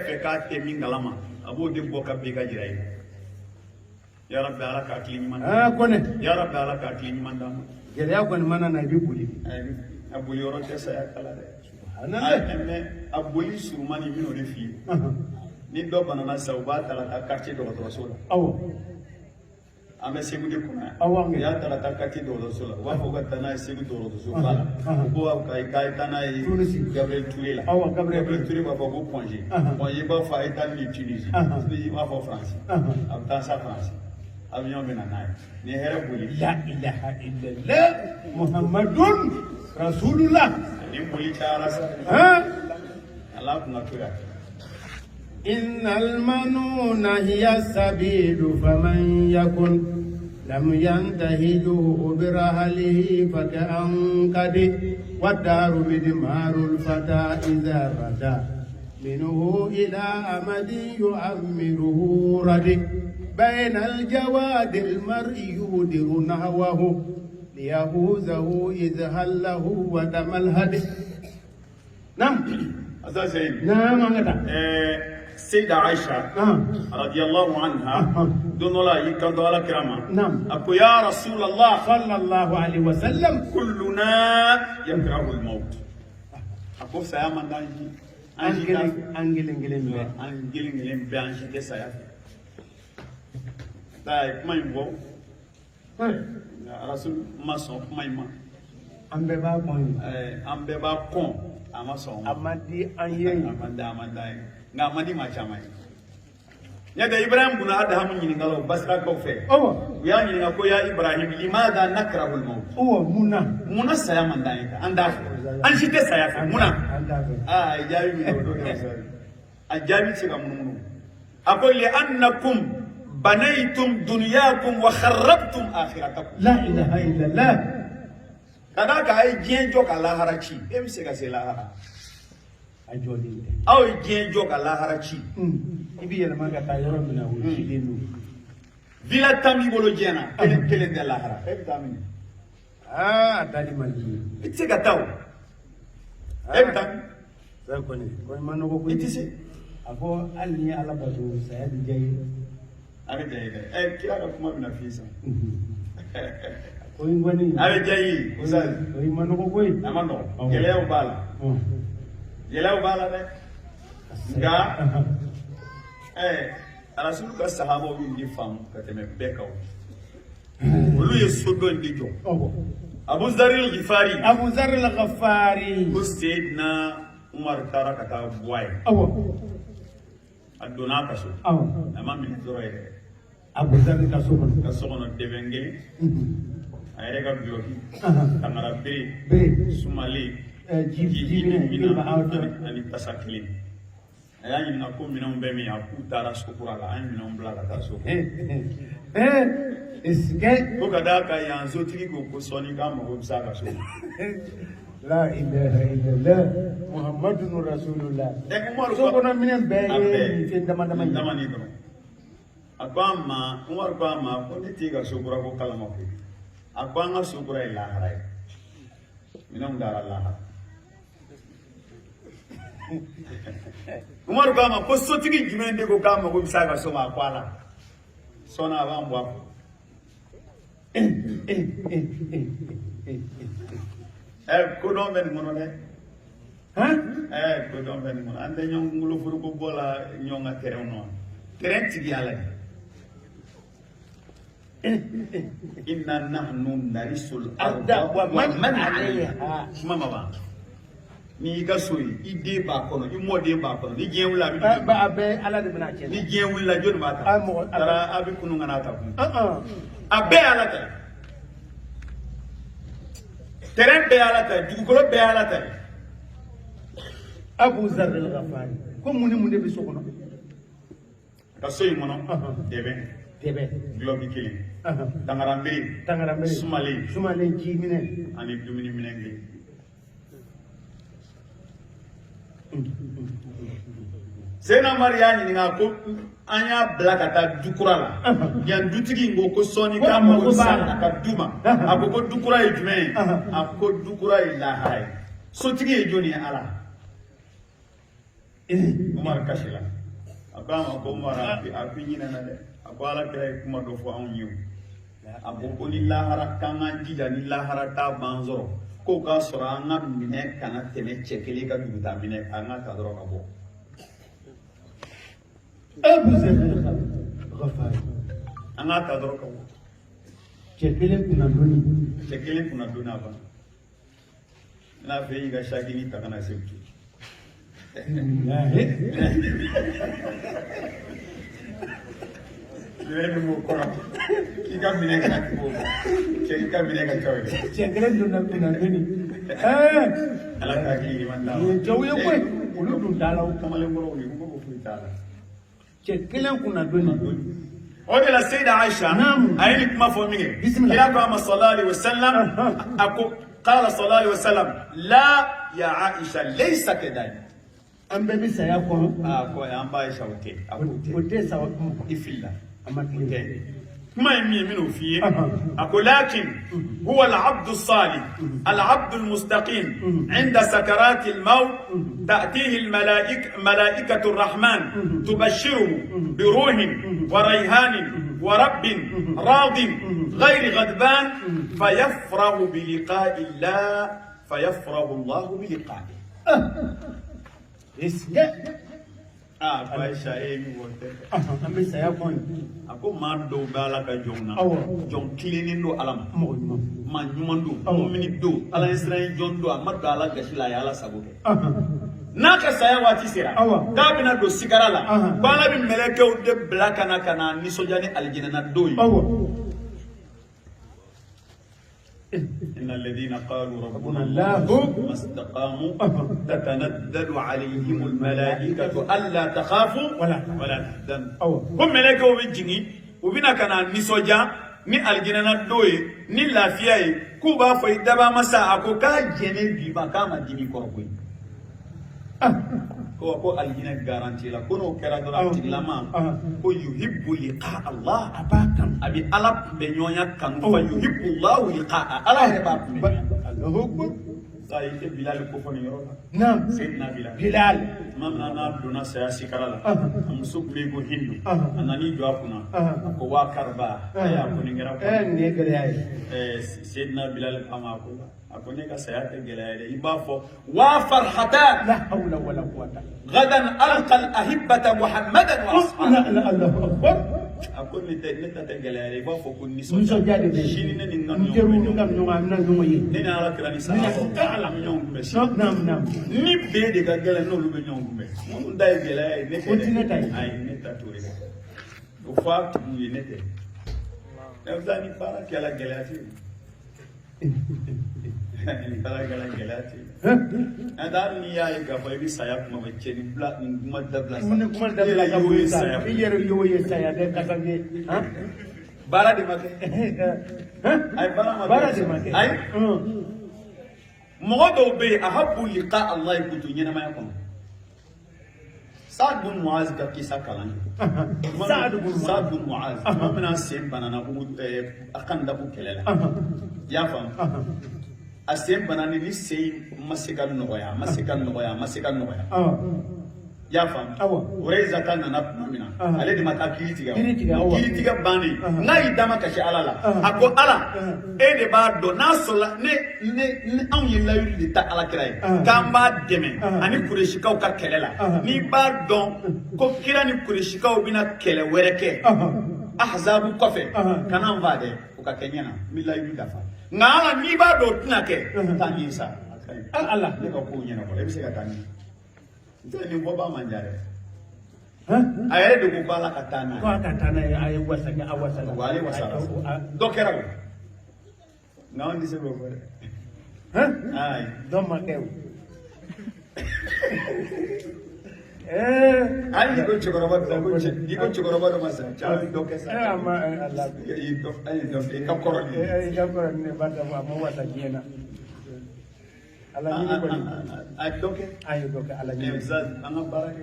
Speaker 1: fe ka te minga lama abodi bo ka be ka jirai ya rabbi ala ka klini man
Speaker 2: kone
Speaker 1: ya rabbi ala ka klini man da
Speaker 2: gele ya kone mana na bi buli
Speaker 1: abuli oro te sa ya kala de
Speaker 2: subhanallah
Speaker 1: me abuli surmani mino de fi ni do banana sauba tala ta quartier do rasul
Speaker 2: awa
Speaker 1: ame segu de kuna
Speaker 2: awange
Speaker 1: ya tala ta quartier do rasul wa fo gatana segu do rasul bala bo wa kai tana yi Gabriel Touré la
Speaker 2: awa Gabriel
Speaker 1: Touré ba ko ponje ba fa etan ni Tunisie ni ba fa France am ta sa France avion bena nay ni here buli
Speaker 2: la ilaha illallah muhammadun rasulullah
Speaker 1: ni buli ta rasa Allah kuna tura
Speaker 2: إن المنون هي السبيل فمن يكن لم ينتهجه برهله فكأنقد والدار بدمار الفتى إذا رجع منه إلى أمد يؤمره رد بين الجواد المرء يودر نهوه ليهوزه إذ هله ودم الهد نعم نعم
Speaker 1: سيدة عائشة رضي الله عنها دون الله يكاد على كرامة
Speaker 2: نعم
Speaker 1: أقول يا رسول الله
Speaker 2: صلى الله عليه وسلم
Speaker 1: كلنا يكره الموت أقول سياما دانجي أنجلين بأنجي تسايا دايك ما يبغو رسول ما صوف ما يما أمببا كون أما صوف
Speaker 2: أمدي أنيين
Speaker 1: أمدي nga mandi ma chama nyada Ibrahim buna ada hamu nyini ngalo basra ko fe ya nyini ngako ya Ibrahim limada nakrahu al-maut muna saya mandani ka anda an shite saya fa muna ajabi mi do ajabi ci ga munu aqul li annakum banaytum dunyakum wa kharrabtum akhiratakum
Speaker 2: la ilaha illa allah
Speaker 1: kada ka ay jenjo ka lahara ci em se ga se lahara aw jenjo ka lahara ci
Speaker 2: ibi yela manga ta yoro mina wo ci denu
Speaker 1: vila tami bolo jena kelen de lahara e tami
Speaker 2: dali mali
Speaker 1: itse ka taw e tami
Speaker 2: Sai ko ni ko man no ko
Speaker 1: itise
Speaker 2: ako alni ala bato saya di jayi
Speaker 1: are jayi kila ka kuma bina fisa
Speaker 2: ko ngwani
Speaker 1: are jayi uzali
Speaker 2: ko man ko koy
Speaker 1: amano geleo bala de nga arasulu ka sahaba wi fam ka teme bekaw olu ye sodo ndi jo Abu Zar al-Ghifari ko Sayyidina Umar tara ka ta boy aduna ka so ama min zoro ye
Speaker 2: Abu Zar ka so
Speaker 1: no devenge ayre ka bloki tamara be sumali
Speaker 2: jibine
Speaker 1: mina ani tasakli ayani na ko mina umbe mi aku tara sukura la ani mina umbla ka ta so ko kada ka yanzo tiki ko soni ka mo ko saka so
Speaker 2: la ilaha illallah muhammadun rasulullah so kono minen be fi dama
Speaker 1: ni do akama umar ko ma ko ni tiga sukura ko kala mo ko akanga sukura ila harai minam dara Allah umar ko ma ko so tiki jimende ko ka mo ko saka so ma kwala sona ba mbwa ko don ben mono de ko don ben mono ande ñong ngulo furu ko bola ñonga tere non tere tigi ala inna nahnu narisul arda wa man alayha mama ba ni ga soyi ide ba kono i mode ba kono ni je wula
Speaker 2: ba abe ala de bina chen
Speaker 1: ni je wula jodi ba ta tara abi kunu ngana ta ku abe ala ta terrain be ala ta dugukolo be ala ta
Speaker 2: Abu Zar al-Ghifari ko muni be sokono
Speaker 1: ka soyi mono debe globi kili tangarambe sumali
Speaker 2: ji mine
Speaker 1: ani dumini minengi Sena Mariani ni ko anya blaka ta dukura la yan dutigi ngo ko soni ka mo sa ka duma akoko dukura e jume akoko dukura e la hay so tigi e joni ala Umar kashila akama ko mara api nyina na de akwala kire kuma do fo an yu aboko ni lahara kanga jija ni lahara ta banzoro ko ka sora anga mine kana tene chekeli ka duta mine anga ta doro ka bo
Speaker 2: Abu Zar al-Ghifari
Speaker 1: anga ta doro ka bo
Speaker 2: chekele kuna doni
Speaker 1: ba na fe ga shagini ta kana septi Mire mo ko ki ka mine ka ko ki ka mine ka tawe
Speaker 2: chekele kuna doni
Speaker 1: ala ka ki man da
Speaker 2: jawiye ko ulu dun dalaw
Speaker 1: kamale ngoro ni ko fu tala
Speaker 2: chekele kuna doni
Speaker 1: ودي السيدة عائشة
Speaker 2: نعم
Speaker 1: أين ما فهمي
Speaker 2: بسم الله
Speaker 1: كلا قام صلى الله عليه وسلم قال صلى الله عليه وسلم لا يا عائشة ليس كذلك
Speaker 2: أم بمي سيكون
Speaker 1: كو أم عائشة وتي
Speaker 2: وتي سوا
Speaker 1: إفلا
Speaker 2: أما
Speaker 1: ما يمي منه فيه أقول لكن هو العبد الصالح العبد المستقيم عند سكرات الموت تأتيه ملائكة الرحمن تبشره بروح وريهان ورب راض غير غضبان فيفرح بلقاء الله فيفرح الله بلقائه Aisha emi wote
Speaker 2: ambe saya kon
Speaker 1: ako ma do bala ka jongna jong cleaning do alama ma nyuman do mini do ala israel jong do amad ala gashila ya ala saboke naka saya wati sira ka bina do sigara la bala bi meleke o de blaka na kana ni sojani aljina na do yi إن الذين قالوا ربنا الله ثم استقاموا تتنزل عليهم الملائكة ألا تخافوا ولا تحزنوا هم ملائكة وبيجيني وبينا كنا نسوجا ni aljina doye ni lafiyaye ku ba fa idaba masa ako ka jene bi ba kama dimi korbo ko aljina garanti la kono kera do lama ko yuhibbu liqa Allah abakam abi alab be nyonya kan fa yuhibbu Allah liqa Allah reba Allahu akbar ta ite Bilal ko foni yoro
Speaker 2: Naam.
Speaker 1: Sayyidina Bilal
Speaker 2: Bilal.
Speaker 1: mamna na dona saya sikarala musu be go hindu anani do akuna ko wa karba ya ko ni ngara ko
Speaker 2: Ne gele ay.
Speaker 1: Sayyidina Bilal kama ko akone ka saya te gelaade ibafo wa farhatan
Speaker 2: La hawla wala quwwata.
Speaker 1: غدا ألقى الأهبة محمدا وأصحابه
Speaker 2: La Allahu akbar.
Speaker 1: أقول نتا تجلى ربا فكون
Speaker 2: Muso jadi de.
Speaker 1: شيني نين
Speaker 2: Mteru ngam nyoma na nyoma yi.
Speaker 1: نين على كلامي سلام على مليون بس
Speaker 2: Naam.
Speaker 1: ni bede ka gele no lube nyong be mo ndai gele ay ne
Speaker 2: Continue tay.
Speaker 1: ay neta to re o fa mu ye nete e zani para ke la gele ati ni para ke la gele ati andar ni ya ga fa bi saya kuma be cheni bla ni kuma da bla
Speaker 2: Mun kuma da bla ka bu sa. Iyero yo ye saya de kasange. Ha?
Speaker 1: bara di make ay bara
Speaker 2: de make.
Speaker 1: ay mɔgɔ dɔw bɛ yen ahabu liqa Allah kutu ɲɛnamaya kɔnɔ Saad bin Muaz ka kisa kalan
Speaker 2: Saad bin
Speaker 1: Muaz tuma min na sen banana a kan dabu kɛlɛ la i y'a faamu a sen banani ni sen ma se ka nɔgɔya ma se ka nɔgɔya i y'a faamu Urayza ka nana tuma min na ale de ma taa kiri tigɛ kiri tigɛ bannen n'a y'i dama kasi Ala la a ko Ala e de b'a dɔn n'a sɔrɔla ne anw ye layiru de ta Alakira ye k'an b'a dɛmɛ ani Kuresikaw ka kɛlɛ la n'i b'a dɔn ko kira ni Kuresikaw bɛna kɛlɛ wɛrɛ kɛ Ahzabu kɔfɛ kana n fa dɛ o ka kɛ ɲɛna n bɛ layiru dafa nka Ala n'i b'a dɔn o tɛna kɛ taa nin sa
Speaker 2: Allah
Speaker 1: ne ka kow ɲɛnabɔ e bɛ se ka taa nin nin bɔ b'a man ja dɛ a yɛrɛ de ko ko Ala ka taa n'a ye
Speaker 2: ko ka taa n'a ye a ye wasanya a wasala
Speaker 1: wa ale wasala dɔ kɛra o nka anw tɛ se k'o fɔ dɛ ayi
Speaker 2: dɔ ma kɛ o
Speaker 1: hali ni ko cɛkɔrɔba dɔ ma sa caman dɔ kɛ sa
Speaker 2: a ma Allah
Speaker 1: i ka kɔrɔ ni
Speaker 2: i ka kɔrɔ ni ba da a ma wasa diɲɛ na Ala ni kɔni
Speaker 1: a dɔ kɛ
Speaker 2: a ye dɔ kɛ Ala ni
Speaker 1: an ka baara kɛ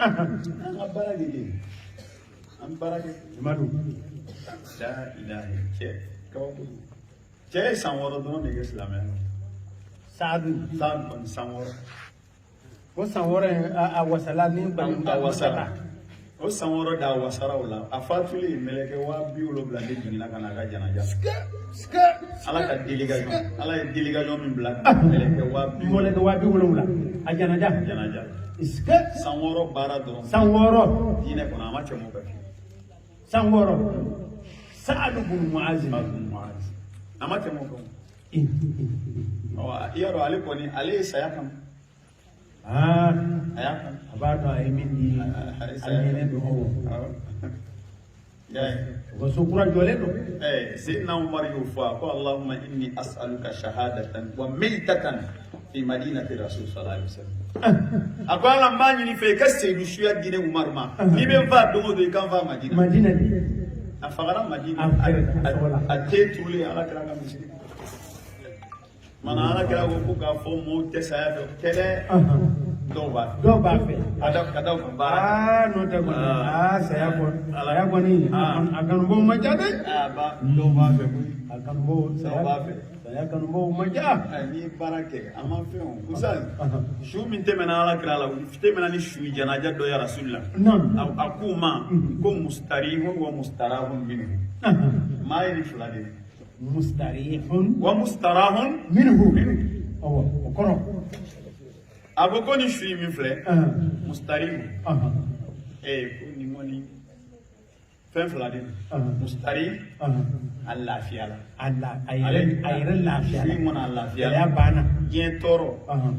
Speaker 1: an ka baara de kɛ an baara kɛ
Speaker 2: Madu
Speaker 1: la ilaha cɛ kabako cɛ ye san 6 dɔrɔn de kɛ silamɛya la
Speaker 2: Saadu
Speaker 1: kɔni san 6
Speaker 2: o san 6 a wasala ni bani
Speaker 1: a wasara o san 6 da wasara o la a fatulen mɛlɛkɛ 70 de jiginna ka na a ka janaja Ala ka délégation Ala ye délégation min bila mɛlɛkɛ 70
Speaker 2: mɔlɛkɛ 70 a janaja
Speaker 1: san 6 baara dɔrɔn
Speaker 2: san 6
Speaker 1: diinɛ kɔnɔ a ma tɛmɛ o kan
Speaker 2: san 6 Saadu bin Muaz
Speaker 1: a ma tɛmɛ o kan i y'a dɔn ale kɔni ale ye saya kama a y'a kama
Speaker 2: a b'a dɔn a ye min di a ɲɛnɛ don o so kura jɔlen don
Speaker 1: Sayyidina Umar y'o fɔ a ko Allahumma inni as'aluka shahadatan wa maytatan fi madinati Rasul sallallahu alaihi wasallam a ko Ala n b'a ɲini fɛ i ka seyidu suya di ne Umar ma n'i bɛ n faa don o don i ka n faa Madina a fagara Madina a te turulen Ala kɛra ka misiri mana Ala kɛra ko k'a fɔ mɔɔw tɛ saya fɛ kɛlɛ dɔw b'a fɛ ka da ka baara
Speaker 2: n'o tɛ kɔni saya kɔni a kanubaw ma ja dɛ
Speaker 1: dɔw b'a fɛ koyi
Speaker 2: a kanubaw
Speaker 1: dɔw b'a fɛ
Speaker 2: saya kanubaw ma ja
Speaker 1: n'i ye baara kɛ a ma fɛn o misali su min tɛmɛna Ala kɛra la tɛmɛna ni su janaja dɔ ye Rasulila a k'u ma ko mustarihun wa mustarahun minhu maa ye ni fila de
Speaker 2: mustarihun
Speaker 1: wa mustarahun
Speaker 2: minhu awɔ o kɔrɔ
Speaker 1: a ko ni su min filɛ mustarihun ko nin kɔni fɛn fila de mustarih a lafiya la
Speaker 2: a yɛrɛ lafiya la
Speaker 1: su in kɔni a lafiya
Speaker 2: la banna
Speaker 1: diɲɛ tɔɔrɔ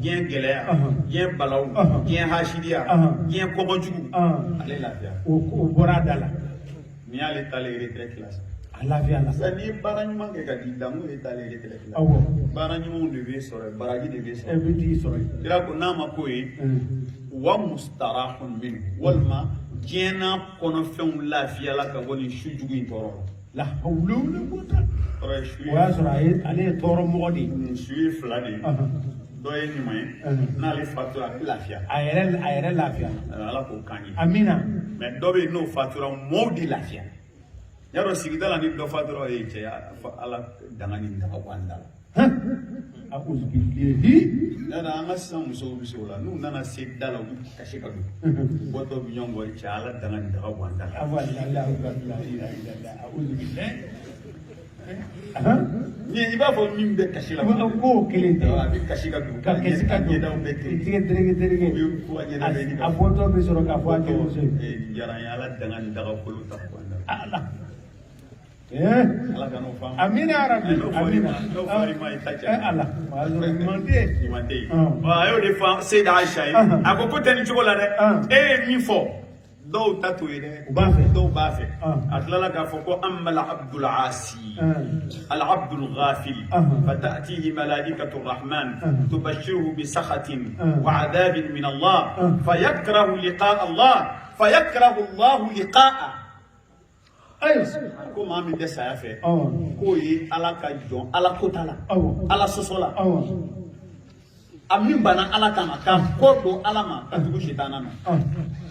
Speaker 1: diɲɛ gɛlɛya diɲɛ balawu diɲɛ hasidiya diɲɛ kɔgɔjugu ale lafiya
Speaker 2: o bɔra a da la
Speaker 1: n'i y'ale taalen retraite la
Speaker 2: a lafiya la
Speaker 1: sisan n'i ye baara ɲuman kɛ ka di damu ye taalen retraite la baara ɲumanw de bɛ sɔrɔ baraji de bɛ sɔrɔ
Speaker 2: bɛ t'i sɔrɔ
Speaker 1: kira ko n'a ma k'o ye wa mustarahun minhu walima diɲɛ n'a kɔnɔfɛnw lafiya la ka bɔ nin su jugu in tɔɔrɔ
Speaker 2: la hawla wala quwwata
Speaker 1: o
Speaker 2: y'a sɔrɔ ale ye tɔɔrɔmɔgɔ de ye
Speaker 1: nin su ye fila de ye dɔ ye ɲuman ye n'ale fatura a bɛ lafiya
Speaker 2: a yɛrɛ lafiya
Speaker 1: Ala k'o k'an ye
Speaker 2: amina
Speaker 1: mais dɔ bɛ yen n'o fatura mɔɔw de lafiya y'a dɔn sigida la ni dɔ fatura ye cɛ Ala danga ni daga bɔ an da la
Speaker 2: أعوذ بالله
Speaker 1: nana anga san muso la nu nana se dala u kashi ka du boto bi nyongo chala danga ndaga wanda
Speaker 2: أول لا إله إلا الله أعوذ بالله
Speaker 1: ni iba fo min be kashi la
Speaker 2: ko kelen tɛ
Speaker 1: a bi kashi ka du
Speaker 2: ka kɛsi ka don
Speaker 1: daw be te
Speaker 2: tigɛ terege
Speaker 1: ko anya da be ni
Speaker 2: a bɔtɔ bɛ sɔrɔ k'a fɔ a kɛ muso ye
Speaker 1: e jara yala danga ndaga kolo ta wanda
Speaker 2: ala
Speaker 1: ala kanu fam
Speaker 2: amina arabi amina
Speaker 1: no fari mai tacha
Speaker 2: ala mazo mande
Speaker 1: ni mande wa ayo de fa se da aisha akoko tani chuko la de e mi fo do tatu ide do ba fe atlala ka fo ko amma al abdul asi al abdul ghafil fatatihi malaikatu الرحمن تبشره بسخط وعذاب من الله فيكره لقاء الله فيكره الله لقاءه ko maa min tɛ saya fɛ k'o ye ala ka jɔn ala kota la ala sɔsɔ la a min banna ala kama ka ko don ala ma ka tugu sitana ma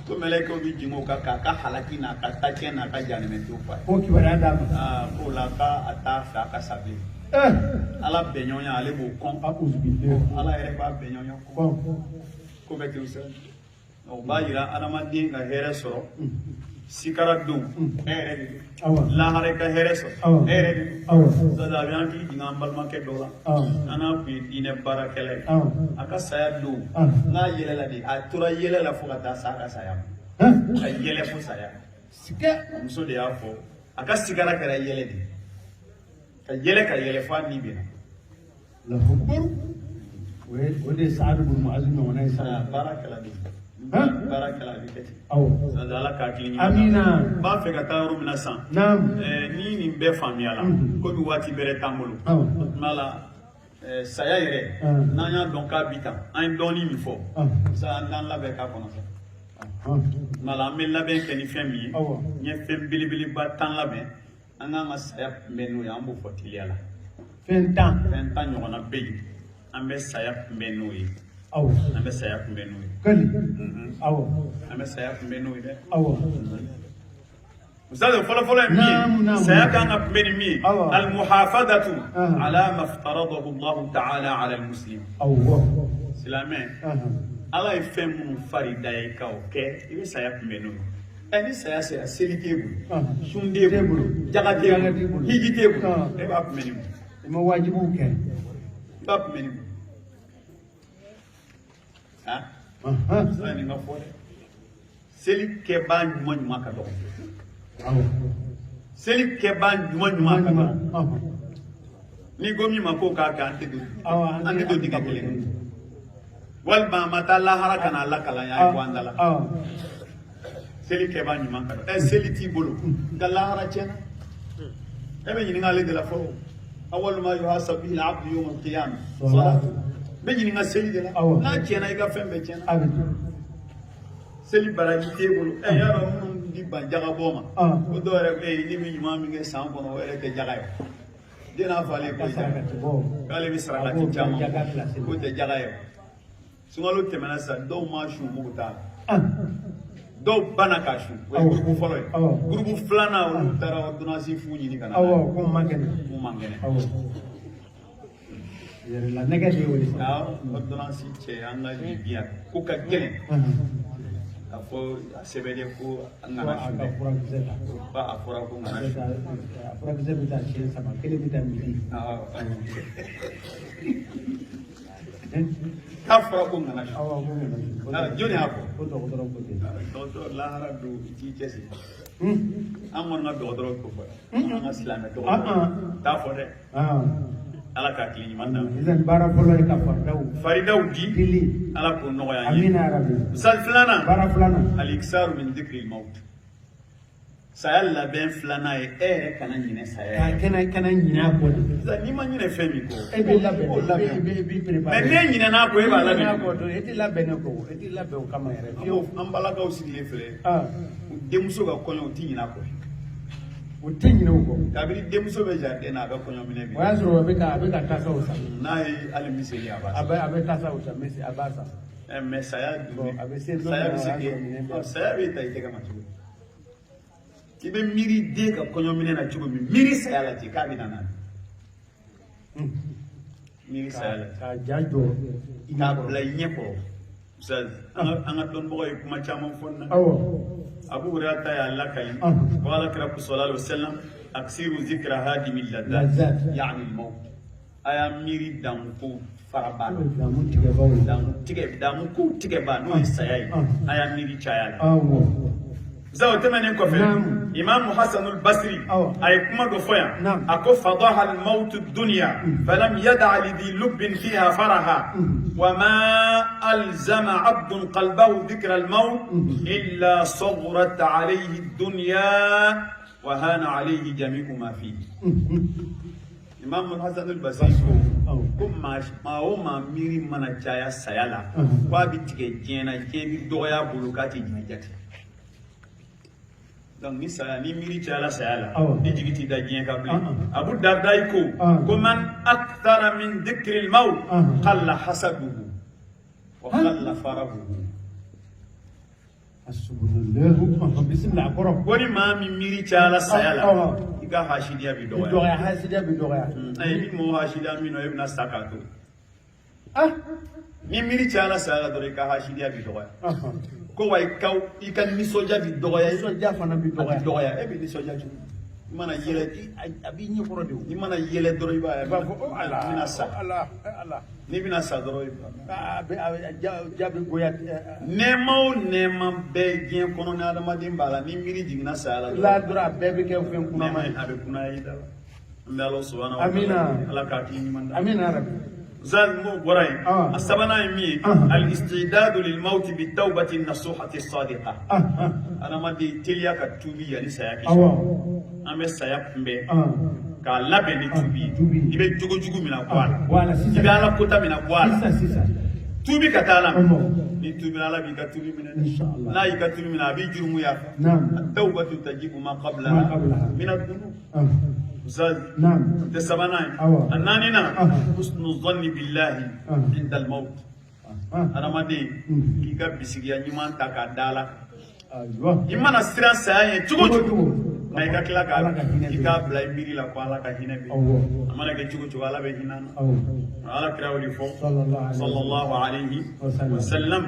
Speaker 1: ko mɛlɛkɛw bi jigin o kan k'a ka halaki n'a ka tacɛn n'a ka janɛmɛ to fa ye
Speaker 2: ko kibaruya d'a ma
Speaker 1: k'o la k'a t'a fɛ a ka sa bilen ala bɛnɲɔgɔnya ale b'o kɔn ala yɛrɛ b'a bɛnɲɔgɔnya kɔn ko bɛ kɛ o sɛbɛn o b'a yira adamaden ka hɛrɛ sɔrɔ sikara don hɛrɛ de don lahara ka hɛrɛ sɔrɔ hɛrɛ de don sasa a bɛ an k'i jigin an balimakɛ dɔ la an n'a kun ye diinɛ baarakɛla ye a ka saya don n'a yɛlɛla de a tora yɛlɛ la fo ka taa s'a ka saya ma ka yɛlɛ fo saya muso de y'a fɔ a ka sigara kɛra yɛlɛ de ka yɛlɛ fo a ni bɛna
Speaker 2: o de ye Saadu bin Muazi ɲɔgɔnna ye sa
Speaker 1: baarakɛla de baarakɛla a bɛ kɛ ten ala k'a hakili ɲuman na n b'a fɛ ka taa yɔrɔ min na sisan ni nin bɛɛ faamuya la komi waati bɛrɛ t'an bolo o tuma la saya yɛrɛ n'an y'a dɔn k'a bi tan an ye dɔɔnin min fɔ sa an t'an labɛn k'a kɔnɔ sa o tuma la an bɛ labɛn kɛ ni fɛn min ye n ye fɛn belebeleba tan labɛn an k'an ka saya kunbɛn n'o ye an b'o fɔ teliya la
Speaker 2: fɛn tan
Speaker 1: ɲɔgɔnna bɛ yen an bɛ saya kunbɛn n'o ye an bɛ saya kunbɛn n'o ye an bɛ saya kunbɛn n'o ye dɛ ustaz fɔlɔfɔlɔ ye min ye saya kan ka kunbɛn ni min ye almuhafadatu ala ma aftaradahu Allahu ta'ala ala almuslim silamɛ ala ye fɛn minnu farida ye ka o kɛ i bɛ saya kunbɛn n'o ye ni saya sera seli t'e bolo sun t'e bolo jaga t'e bolo hiji t'e bolo e b'a kunbɛn ni mun
Speaker 2: i ma wajibiw kɛ
Speaker 1: i b'a kunbɛn ni mun sani nin ka fɔ dɛ seli kɛbaa ɲuman ka dɔgɔ seli kɛbaa ɲuman ka dɔgɔ ni ko min ma ko k'a kɛ an tɛ don dingɛ kelen walima a ma taa lahara ka n'a lakalan y'a ye bɔ an da la seli kɛbaa ɲuman ka dɔgɔ seli t'i bolo nka lahara tiɲɛna e bɛ ɲininka ale de la fɔlɔ awwalu ma yuhasabu bihi al-abdu yawma al-qiyamah salatu bɛ ɲininka seli de la n'a tiɲɛna i ka fɛn bɛɛ tiɲɛna seli baraji t'e bolo y'a dɔn minnu di ban jagabɔ ma ko dɔw yɛrɛ bɛ yen ni bɛ ɲuman min kɛ san kɔnɔ o yɛrɛ kɛ jaga ye den n'a fɔ ale ko jaga k'ale bɛ sarakati caman k'o tɛ jaga ye sunkalo tɛmɛna sisan dɔw ma su mugu t'a la dɔw banna k'a su o ye gurupu fɔlɔ ye gurupu filanan olu taara ordonnance fu ɲini ka na
Speaker 2: ko man kɛnɛ yɛrɛla nɛgɛ de y'o de fɔ
Speaker 1: ordonnance cɛ an ka biya ko ka gɛlɛn a fɔ a sɛbɛnlen ko an kana su dɛ ba a fɔra ko n kana su
Speaker 2: a furakisɛ bɛ taa siɲɛ 3 kelen bɛ taa midi
Speaker 1: k'a fɔra ko n kana su jɔnni y'a fɔ
Speaker 2: ko dɔgɔtɔrɔ ko ten
Speaker 1: dɔgɔtɔrɔ lahara don i k'i cɛsiri an kɔni ka dɔgɔtɔrɔ ko fɔ an ka silamɛ dɔgɔtɔrɔ t'a fɔ dɛ ala k'a tile ɲuman d'a ma
Speaker 2: baara fɔlɔ ye ka
Speaker 1: faridaw di ala k'o nɔgɔya an ye
Speaker 2: amina yarabi
Speaker 1: misali filanan
Speaker 2: baara filanan
Speaker 1: al-iksaru min dhikri al-maut saya labɛn filanan ye e yɛrɛ kana ɲinɛ saya
Speaker 2: kana ɲinɛ a kɔ
Speaker 1: sisan n'i ma ɲinɛ fɛn min kɔ
Speaker 2: e bɛ labɛn o labɛn i b'i préparer
Speaker 1: mais n'e ɲinɛna a kɔ e b'a labɛn
Speaker 2: e tɛ labɛn ne kɔ e tɛ labɛn o kama yɛrɛ
Speaker 1: an balakaw sigilen filɛ denmuso ka kɔɲɔ u tɛ ɲinɛ a kɔ
Speaker 2: o tɛ ɲinɛ o kɔ
Speaker 1: kabini denmuso bɛ jardin na a bɛ kɔɲɔ minɛ bi
Speaker 2: o y'a sɔrɔ a bɛ ka tasaw san
Speaker 1: n'a ye hali miseli a b'a san
Speaker 2: a bɛ tasaw san a b'a san
Speaker 1: mais saya dun
Speaker 2: a bɛ se
Speaker 1: saya bɛ se kɛ saya bɛ ta i tɛgɛ ma cogo i bɛ miiri den ka kɔɲɔ minɛ na cogo min miiri saya la ten k'a bɛ na n'a ye miiri saya la
Speaker 2: ka jajo
Speaker 1: k'a bila i ɲɛ kɔrɔ ustaz an ka dɔnnibagaw ye kuma caman fɔ n na abu hurayra ta y'a lakayi ko alakira sallallahu alaihi wasallam aksiru zikra hadimi ladat yani al-maut aya miiri danko faraba damu ko tigɛba n'o ye saya ye aya miiri caya la zawo tɛmɛnen kɔfɛ imam hasan al-basri a ye kuma dɔ fɔ yan a ko fadaha al-maut ad-dunya falam yada' li dhi lubbin fiha faraha wa ma alzama 'abdun qalbahu dhikra al-maut illa sagharat 'alayhi ad-dunya wa hana 'alayhi jami'u ma fihi. Imam Hasan al-Basri ko ma miri mana caya saya la ko a bi tigɛ diɲɛ na diɲɛ bi dɔgɔya bolo k'a tɛ ɲɛ jate. Donc ni saya ni miri caya saya la ni jigi ti da diɲɛ ka bilen. Abu Darda ko man akthara min dhikri al-maut qalla hasabuhu wa qalla farahuhu.
Speaker 2: Bismillah kɔrɔ
Speaker 1: ko ni maa min miri caya saya la i ka hasidiya bi dɔgɔya.
Speaker 2: Hasidiya bi dɔgɔya.
Speaker 1: Ni mɔgɔ hasidiya min na i bɛna sa k'a to. Ni miri caya saya la dɔrɔn i ka hasidiya bi dɔgɔya. Ko wa i ka nisɔndiya bi dɔgɔya.
Speaker 2: Nisɔndiya fana bi dɔgɔya.
Speaker 1: E bɛ nisɔndiya cogo i mana yɛlɛ
Speaker 2: a b'i ɲɛ kɔrɔ de o.
Speaker 1: i mana yɛlɛ dɔrɔn i b'a fɔ
Speaker 2: ala
Speaker 1: bɛna sa. N'i bɛna sa dɔrɔn
Speaker 2: ja bɛ goya.
Speaker 1: Nɛɛma o nɛɛma bɛɛ diɲɛ kɔnɔ ni adamaden b'a la ni miiri jiginna saya
Speaker 2: la dɔrɔn a bɛɛ bɛ kɛ fɛn kunnama ye.
Speaker 1: a bɛ kunnaya i da la. An bɛ Ala subahanahu wa
Speaker 2: Amina.
Speaker 1: taala Ala k'a k'i ɲuman da.
Speaker 2: Amina rabi.
Speaker 1: Zan mo bɔra yen a sabanan ye min ye al-istidadu lil mawti bi tawbati nasuhati sadiqa. Adamaden teliya ka tuubi yanni saya kɛ. An bɛ saya kunbɛn k'a labɛn ni tuubi ye. I bɛ jogo jugu min na bɔ a la. I bɛ Ala kota min na bɔ a la. Tuubi ka taa Ala ma. Ni tuubi Ala b'i ka tuubi minɛ dɛ. N'a y'i ka tuubi minɛ a b'i jurumu yafa. At-tawbatu tajibu ma qablaha min ad-dunub. Ustaz tɛ sabanan ye. A naaninan husnu zanni billahi inda al-maut. Adamaden k'i ka bisigiya ɲuman ta k'a da Ala kan. I mana siran saya ye cogo cogo nka i ka tila k'i k'a bila i miiri la ko Ala ka hinɛ bɛ yen. A mana kɛ cogo cogo Ala bɛ hinɛ na. Ala kira o de fɔ sallallahu alayhi wa sallam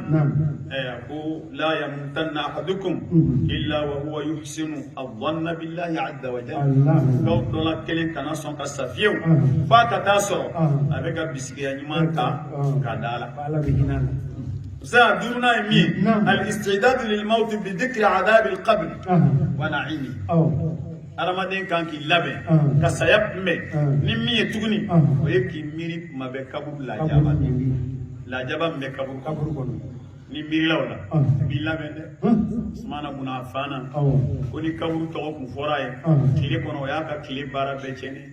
Speaker 1: ko la yamutanna ahadukum illa wa huwa yuhsinu adh-dhanna billahi azza wa jalla. Kaw dɔ la kelen kana sɔn ka sa fiyewu f'a ka taa sɔrɔ a bɛ ka bisigiya ɲuman ta k'a da Ala. Sa duruna ye min ye al-istidadu lil mawti bi dhikri adabi al-qabr wa na'imi. Adamaden kan k'i labɛn ka saya kunbɛn ni min ye tuguni o ye k'i miiri kuma bɛɛ kaburu lajaba lajaba min bɛ kaburu kɔnɔ. Ni miirila o la i b'i labɛn dɛ. Usmana bun Affana ko ni kaburu tɔgɔ kun fɔra a ye tile kɔnɔ o y'a ka tile baara bɛɛ tiɲɛnen.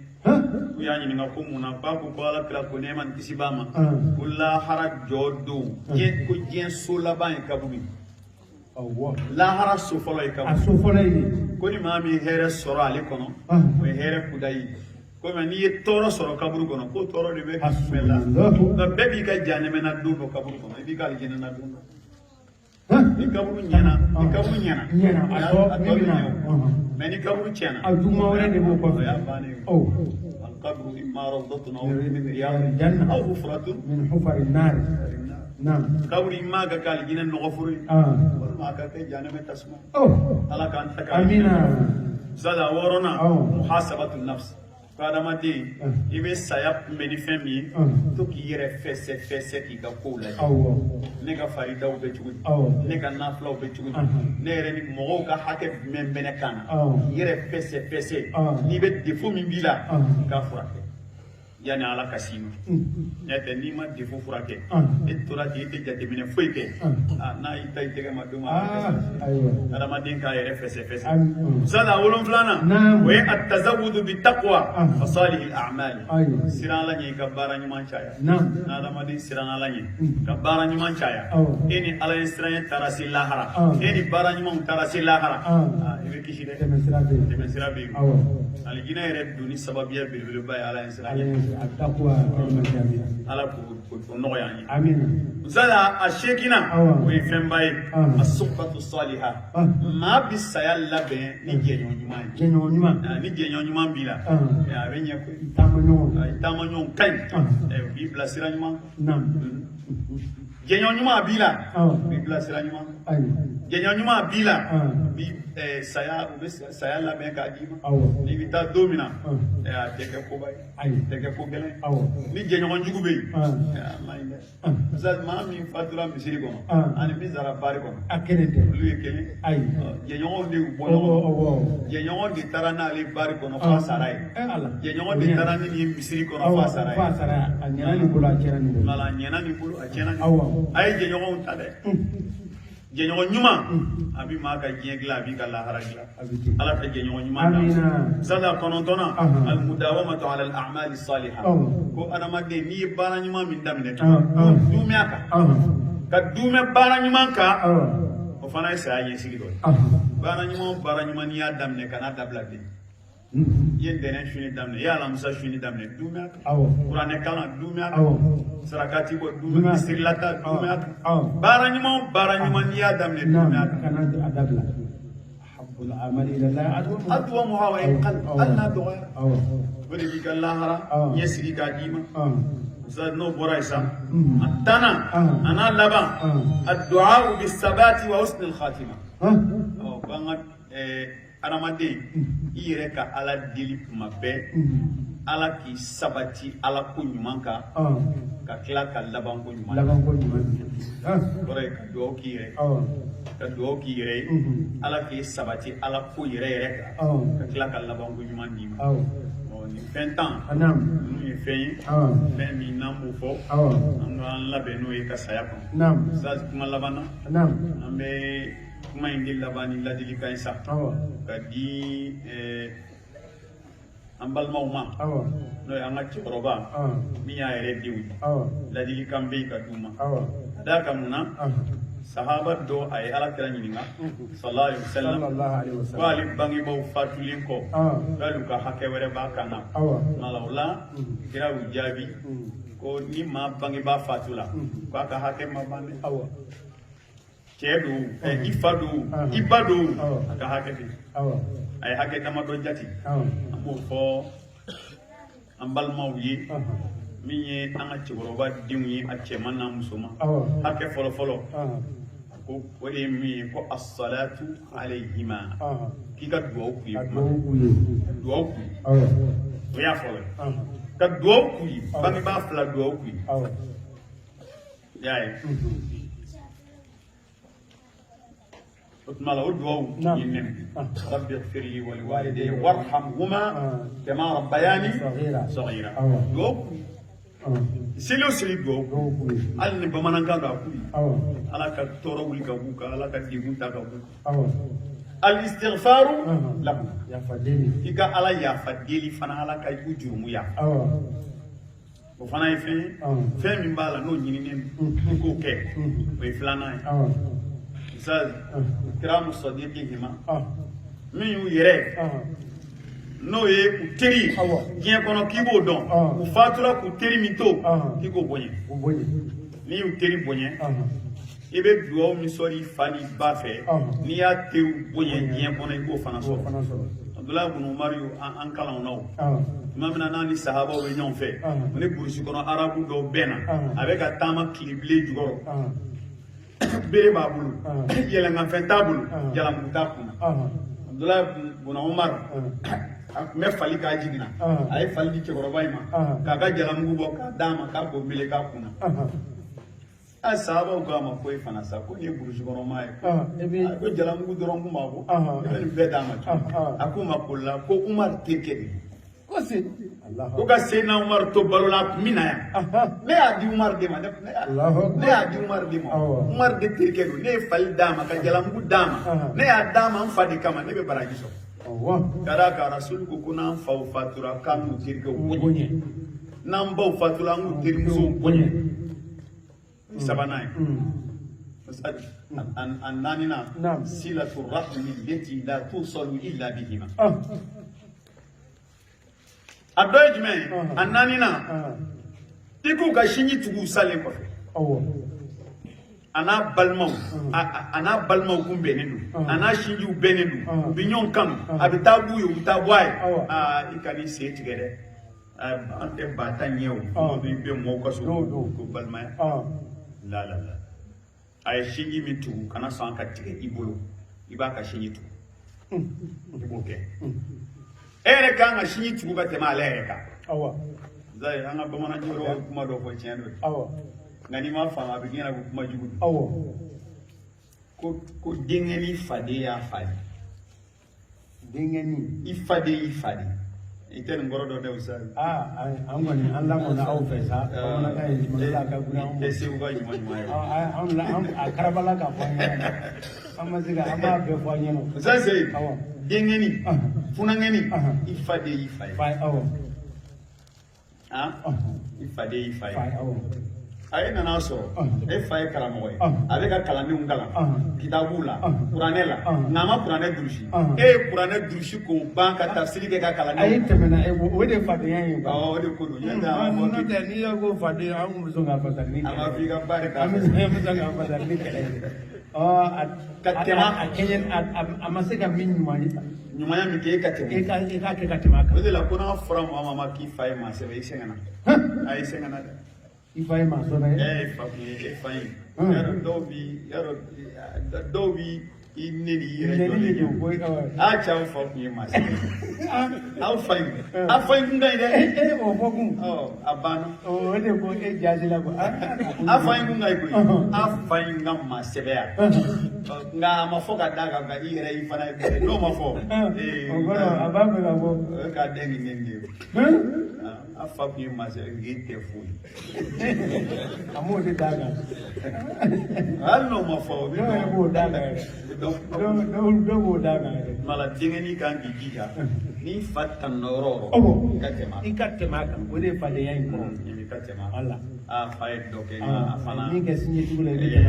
Speaker 1: U y'a ɲininka ko mun na k'a ko Ala kira ko nɛɛma ni kisi b'a ma ko lahara jɔ don ko diɲɛ so laban ye kaburu. Lahara so fɔlɔ ye kaburu.
Speaker 2: A so fɔlɔ ye.
Speaker 1: Ko ni maa min hɛrɛ sɔrɔ ale kɔnɔ o ye hɛrɛ kuda ye. Ko mɛ n'i ye tɔɔrɔ sɔrɔ kaburu kɔnɔ ko tɔɔrɔ de bɛ bɛɛ la. Nka bɛɛ b'i ka jahanɛmɛna don dɔ kaburu kɔnɔ i b'i ka alijinɛna don dɔ. Ni kaburu ɲɛna a tɔ bɛ ɲɛ. Mais ni kaburu tiɲɛna
Speaker 2: a juguman wɛrɛ de b'o kɔfɛ.
Speaker 1: O y'a bannen ye. Al-qabru imma rawdatun aw min riyadil janna aw hufratun
Speaker 2: min hufari nar.
Speaker 1: Kaburu imma ka kɛ alijinɛ nɔgɔforo ye walima a ka kɛ jahanɛmɛ tasuma. Ala k'an ta k'a
Speaker 2: amina.
Speaker 1: Sada wɔɔrɔnan muhasabatu nafs. Ko adamaden i bɛ saya kunbɛn ni fɛn min ye to k'i yɛrɛ fɛsɛ k'i ka kow lajɛ. Ne ka faridaw bɛ cogo di ne ka nafilaw bɛ cogo di ne yɛrɛ ni mɔgɔw ka hakɛ jumɛn bɛ ne kan na k'i yɛrɛ fɛsɛ n'i bɛ défaut min b'i la i k'a furakɛ yanni Ala ka s'i ma. N'o tɛ n'i ma défaut furakɛ e tora ten i tɛ jateminɛ foyi kɛ n'a y'i ta i tɛgɛ ma don ma adamaden k'a yɛrɛ fɛsɛ. Sada wolonfilanan o ye at-tazawwudu bi taqwa wa salihil a'mal. Siran Ala ɲɛ i ka baara ɲuman caya. N'adamaden siran Ala ɲɛ ka baara ɲuman caya e ni Ala ye siran taara se lahara e ni baara ɲumanw taara se lahara i bɛ kisi dɛ. Tɛmɛsira bɛ yen. Alijinɛ yɛrɛ donni sababuya belebeleba ye Ala ye siran ɲɛ.
Speaker 2: التقوى كلمة جامعة
Speaker 1: ala ko nɔgɔya an ye
Speaker 2: آمين
Speaker 1: zala a seegina
Speaker 2: Awɔ.
Speaker 1: o ye fɛnba ye
Speaker 2: Awɔ.
Speaker 1: as-suhbatu saliha maa bi saya labɛn ni jɛɲɔgɔn ɲuman ye
Speaker 2: جنو نما
Speaker 1: ni jɛɲɔgɔn ɲuman b'i la
Speaker 2: Awɔ.
Speaker 1: a bɛ ɲɛ koyi
Speaker 2: تامنو
Speaker 1: taama ɲɔgɔn ka ɲi u b'i bila sira ɲuman
Speaker 2: نعم
Speaker 1: jɛɲɔgɔn ɲuman b'i la
Speaker 2: Awɔ.
Speaker 1: u b'i bila sira ɲuman
Speaker 2: أي
Speaker 1: jɛɲɔgɔn ɲuman b'i la
Speaker 2: Awɔ.
Speaker 1: u bɛ saya labɛn k'a d'i ma
Speaker 2: Awɔ.
Speaker 1: n'i bɛ taa don min na
Speaker 2: Awɔ.
Speaker 1: a tɛ kɛ koba ye
Speaker 2: Ayi.
Speaker 1: tɛ kɛ ko gɛlɛn
Speaker 2: Awɔ.
Speaker 1: ni jɛɲɔgɔn jugu bɛ yen
Speaker 2: Awɔ.
Speaker 1: a man ɲi dɛ misali maa min fatura misiri kɔnɔ
Speaker 2: Awɔ.
Speaker 1: ani min sara bari kɔnɔ
Speaker 2: أكيد
Speaker 1: olu ye kelen
Speaker 2: أي
Speaker 1: jɛɲɔgɔnw de y'u bɔ
Speaker 2: أوه
Speaker 1: ɲɔgɔn
Speaker 2: أوه
Speaker 1: jɛɲɔgɔn de taara n'ale bari kɔnɔ f'a sara ye
Speaker 2: الله
Speaker 1: jɛɲɔgɔn de taara ni nin ye misiri kɔnɔ
Speaker 2: أوه
Speaker 1: f'a sara ye
Speaker 2: فاسرة أنيراني بولا أنيراني بولا
Speaker 1: wala a ɲɛna nin bolo a tiɲɛna nin
Speaker 2: Awɔ.
Speaker 1: bolo a ye jɛɲɔgɔnw ta dɛ jɛɲɔgɔn ɲuman a bɛ maa ka diɲɛ dilan a b'i ka lahara dilan
Speaker 2: أبيتي
Speaker 1: ala ka jɛɲɔgɔn ɲuman d'an ma.
Speaker 2: آمين
Speaker 1: sada kɔnɔntɔnna
Speaker 2: Aha.
Speaker 1: al-mudawamatu ala al-a'mali salihah
Speaker 2: Awɔ.
Speaker 1: ko adamaden n'i ye baara ɲuman min daminɛ
Speaker 2: Awɔ.
Speaker 1: duumɛya kan ka duumɛ baara ɲuman kan o fana ye saya ɲɛsigi dɔ ye baara ɲuman n'i y'a daminɛ kana dabila bilen i ye ntɛnɛn suni daminɛ i ye alamisa suni daminɛ duumɛya kan kuranɛ kalan duumɛya kan sarakati bɔ duumɛya kan sirilata duumɛya kan baara ɲuman n'i y'a daminɛ duumɛya kan
Speaker 2: كان أدبلا حب العمل إلى الله
Speaker 1: adwamuha wa in qall hali n'a dɔgɔyara
Speaker 2: أو
Speaker 1: o de b'i ka lahara
Speaker 2: Awɔ.
Speaker 1: ɲɛsigi k'a d'i ma
Speaker 2: أو
Speaker 1: sa n'o bɔra yen sa a tanna a n'a laban
Speaker 2: Awɔ.
Speaker 1: ad-du'a bis-sabati wa husn al-khatima
Speaker 2: ها
Speaker 1: ko an ka adamaden i yɛrɛ ka ala deli tuma bɛɛ ala k'i sabati ala ko ɲuman kan
Speaker 2: أو
Speaker 1: ka tila ka laban ko ɲuman
Speaker 2: لا
Speaker 1: na
Speaker 2: بنقول من ها
Speaker 1: kɔrɔ ye ka dugawu k'i yɛrɛ ye
Speaker 2: أو
Speaker 1: ka dugawu k'i yɛrɛ ye ala k'i sabati ala ko yɛrɛ yɛrɛ kan
Speaker 2: أو
Speaker 1: ka tila ka laban ko ɲuman d'i ma
Speaker 2: أو
Speaker 1: nin fɛn tan
Speaker 2: نعم
Speaker 1: ninnu ye fɛn ye
Speaker 2: أو
Speaker 1: fɛn min n'an b'o fɔ
Speaker 2: أو
Speaker 1: an b'an labɛn n'o ye ka saya kɔnɔ
Speaker 2: نعم
Speaker 1: sa kuma laban na
Speaker 2: نعم
Speaker 1: an bɛ kuma in de laban ni ladilikan ye sa
Speaker 2: أو
Speaker 1: ka di an balimaw ma
Speaker 2: أو
Speaker 1: n'o ye an ka cɛkɔrɔba
Speaker 2: أو
Speaker 1: min y'a yɛrɛ denw ye
Speaker 2: أو
Speaker 1: ladilikan bɛ yen ka d'u ma
Speaker 2: أو
Speaker 1: ka d'a kan mun na
Speaker 2: أو
Speaker 1: sahaba dɔ a ye alakira ɲininka sallallahu alaihi wasallam
Speaker 2: صلى الله عليه
Speaker 1: ko
Speaker 2: وسلم
Speaker 1: ale bangebaaw fatulen kɔ
Speaker 2: أو
Speaker 1: k'ale ka hakɛ wɛrɛ b'a kan na
Speaker 2: أو
Speaker 1: mala o la kira y'u jaabi ko ni maa bangebaa fatu la k'a ka hakɛ ma ban dɛ
Speaker 2: أو
Speaker 1: cɛ don i fa don i ba don
Speaker 2: Awɔ.
Speaker 1: a ka hakɛ bɛ yen.
Speaker 2: أو
Speaker 1: a ye hakɛ damadɔ jate
Speaker 2: أو
Speaker 1: an b'o fɔ an balimaw ye
Speaker 2: أو
Speaker 1: min ye an ka cɛkɔrɔba denw ye a cɛman n'a musoman
Speaker 2: أو
Speaker 1: hakɛ fɔlɔfɔlɔ
Speaker 2: أو
Speaker 1: ko o de ye min ye ko as-salatu alayhima
Speaker 2: أو
Speaker 1: k'i ka dugawu k'u ye kuma
Speaker 2: أدعو
Speaker 1: dugawu k'u ye
Speaker 2: أو
Speaker 1: o y'a fɔlɔ ye
Speaker 2: أو
Speaker 1: ka dugawu k'u ye bangebaa fila dugawu k'u ye
Speaker 2: أو
Speaker 1: i y'a ye o tuma la o dugawu
Speaker 2: Naam.
Speaker 1: ye nɛnɛ
Speaker 2: Ah.
Speaker 1: rabbi ighfirli wa liwalidayya warhamhuma kama rabbayani
Speaker 2: صغيرة
Speaker 1: saghira
Speaker 2: Awɔ.
Speaker 1: dugawu k'u ye
Speaker 2: أو
Speaker 1: seli o seli dugawu k'u ye
Speaker 2: أدعو
Speaker 1: hali ni bamanankan k'a k'u ye
Speaker 2: أو
Speaker 1: ala ka tɔɔrɔ wuli ka b'u kan ala ka degun ta ka b'u kan
Speaker 2: أو
Speaker 1: al-istighfaru lahum
Speaker 2: يا فديني
Speaker 1: i ka ala yafa deli fana ala ka i jurumu yafa
Speaker 2: أو
Speaker 1: o fana ye fɛn ye
Speaker 2: Awɔ.
Speaker 1: fɛn min b'a la n'o ɲininen don i k'o kɛ o ye filanan ye
Speaker 2: أو
Speaker 1: misali kiramu sadiqihima
Speaker 2: أو
Speaker 1: min y'u yɛrɛ
Speaker 2: أو
Speaker 1: n'o ye u teri
Speaker 2: Awɔ.
Speaker 1: diɲɛ kɔnɔ k'i b'o dɔn
Speaker 2: Awɔ.
Speaker 1: u fatura k'u teri min to
Speaker 2: Awɔ.
Speaker 1: k'i k'o bonya
Speaker 2: وبني
Speaker 1: n'i y'u teri bonya
Speaker 2: أو
Speaker 1: i bɛ dugawu min sɔrɔ i fa n'i ba fɛ
Speaker 2: Awɔ.
Speaker 1: n'i y'a teriw bonya diɲɛ kɔnɔ i b'o fana
Speaker 2: هو
Speaker 1: sɔrɔ
Speaker 2: فنصر
Speaker 1: abdullahi bin umar y'o an kalan na o
Speaker 2: أو
Speaker 1: tuma min na n'a ni sahabaw bɛ ɲɔgɔn fɛ
Speaker 2: Awɔ.
Speaker 1: ni burusi kɔnɔ arabu dɔw bɛn na
Speaker 2: Awɔ.
Speaker 1: a bɛ ka taama tilebile jukɔrɔ
Speaker 2: أو
Speaker 1: bere b'a bolo
Speaker 2: Awɔ.
Speaker 1: yɛlɛnkanfɛn t'a bolo
Speaker 2: Awɔ.
Speaker 1: jalamugu t'a kunna
Speaker 2: أو
Speaker 1: abdullahi bin umar
Speaker 2: Awɔ.
Speaker 1: a tun bɛ fali k'a jiginna
Speaker 2: Awɔ.
Speaker 1: a ye fali di cɛkɔrɔba in ma
Speaker 2: Awɔ.
Speaker 1: k'a ka jalamugu bɔ k'a d'a ma k'a k'o mele k'a kunna
Speaker 2: أو
Speaker 1: a sahabaw k'a ma ko e fana sa ko nin ye burusi kɔnɔmaa ye
Speaker 2: أو إبي
Speaker 1: a ko jalamugu dɔrɔn kun b'a bɔ
Speaker 2: Awɔ.
Speaker 1: ne bɛ nin bɛɛ d'a ma
Speaker 2: Awɔ.
Speaker 1: a ko ma ko la ko umar terikɛ de
Speaker 2: كوسي الله
Speaker 1: ko ka seyina umar to balo la a tun bɛ na yan
Speaker 2: أها
Speaker 1: ne y'a di umar de ma
Speaker 2: Allahu Akbar.
Speaker 1: ne y'a di umar de ma
Speaker 2: Awɔ.
Speaker 1: umar de terikɛ don ne ye fali d'a ma ka jalamugu d'a ma
Speaker 2: Aha.
Speaker 1: ne y'a d'a ma n fa de kama ne bɛ baraji sɔrɔ
Speaker 2: الله
Speaker 1: ka d'a kan rasulu ko n'an faw fatura k'an n'u terikɛw bonya
Speaker 2: وبني
Speaker 1: n'an baw fatura an k'u terimusow bonya sabanan ye a naaninan
Speaker 2: Naam.
Speaker 1: silatu rahmi lati la tusalu illa bihima
Speaker 2: أه
Speaker 1: a dɔ ye jumɛn ye a naaninan i k'u ka sinji tugu salen kɔfɛ a n'a balimaw kun bɛnnen don a n'a sinjiw bɛnnen don u bɛ ɲɔgɔn kanu a bɛ taa b'u ye u bɛ taa bɔ a ye i ka n'i sen tigɛ dɛ an tɛ ba ta ɲɛ o i bɛ mɔgɔw ka so ko balimaya la a ye sinji min tugu kana sɔn ka tigɛ i bolo i b'a ka sinji tugu i b'o kɛ e yɛrɛ kan ka sinji tugu ka tɛmɛ ale yɛrɛ kan zayi an ka bamananjo yɔrɔ kuma dɔ fɔ tiɲɛ don nka n'i ma faamu a bɛ kɛ ko kuma jugu don ko denkɛni faden y'a faden denkɛni i faden y'i faden i tɛ nin kɔrɔ dɔn dɛ o sa
Speaker 2: an kɔni an lamɔna aw fɛ sa bamanankan ye jumɛn ye a ka gun an
Speaker 1: tɛ segu ka ɲuman ye
Speaker 2: a karabala ka fɔ an ɲɛna an ma se ka an b'a bɛɛ fɔ an ɲɛna
Speaker 1: zayi denkɛni funakɛni i faden y'i fa ye i faden y'i fa ye a ye nana sɔrɔ e fa ye karamɔgɔ ye a bɛ ka kalandenw kalan kitabu la kuranɛ la nka a ma kuranɛ durusi e ye kuranɛ durusi k'o ban ka tafsiri kɛ ka kalandenw
Speaker 2: a ye tɛmɛna o de fadenya ye
Speaker 1: o de ko don
Speaker 2: n'o tɛ n'i ye ko faden an kun bɛ sɔn k'a fasa ni kɛlɛ
Speaker 1: a ma fɔ i ka ba de k'a
Speaker 2: an bɛ sɔn k'a fasa ni kɛlɛ
Speaker 1: ka tɛmɛ
Speaker 2: a kɛɲɛ a ma se ka min ɲuman ye
Speaker 1: ɲumanya min kɛ e ka tɛmɛ
Speaker 2: e k'a kɛ ka tɛmɛ a kan
Speaker 1: o de la ko n'a fɔra mɔgɔ ma k'i fa ye maa sɛbɛ i sɛgɛnna a y'i sɛgɛnna dɛ
Speaker 2: i fa ye maa sɔrɔ ye
Speaker 1: fa kun ye e fa ye yɔrɔ dɔw bi i ne ni yɛrɛ jɔlen ye a cɛ aw fa kun ye maa sɛbɛ aw fa in a fa in kun ka ɲi dɛ
Speaker 2: o fɔ kun
Speaker 1: a banna
Speaker 2: o de ko e jaazila ko
Speaker 1: a fa in kun ka ɲi koyi a fa in ka maa sɛbɛya nka a ma fɔ ka d'a kan nka i yɛrɛ i fana ye n'o ma fɔ
Speaker 2: o kɔrɔ a b'a fɛ ka fɔ
Speaker 1: o ye k'a den nin de ye a fa kun ye maa sɛbɛ nka e tɛ foyi
Speaker 2: a m'o de d'a kan
Speaker 1: hali n'o ma fɔ o bɛ
Speaker 2: dɔw yɛrɛ b'o d'a kan yɛrɛ dɔw b'o d'a kan yɛrɛ
Speaker 1: mala denkɛni kan k'i jija n'i fa tanna yɔrɔ o yɔrɔ
Speaker 2: i ka tɛmɛ a kan o de ye fadenya in kɔrɔ
Speaker 1: i ka tɛmɛ a
Speaker 2: kan
Speaker 1: a fa ye dɔ kɛ a fana
Speaker 2: min kɛ sinjijugu la i bɛ tɛmɛ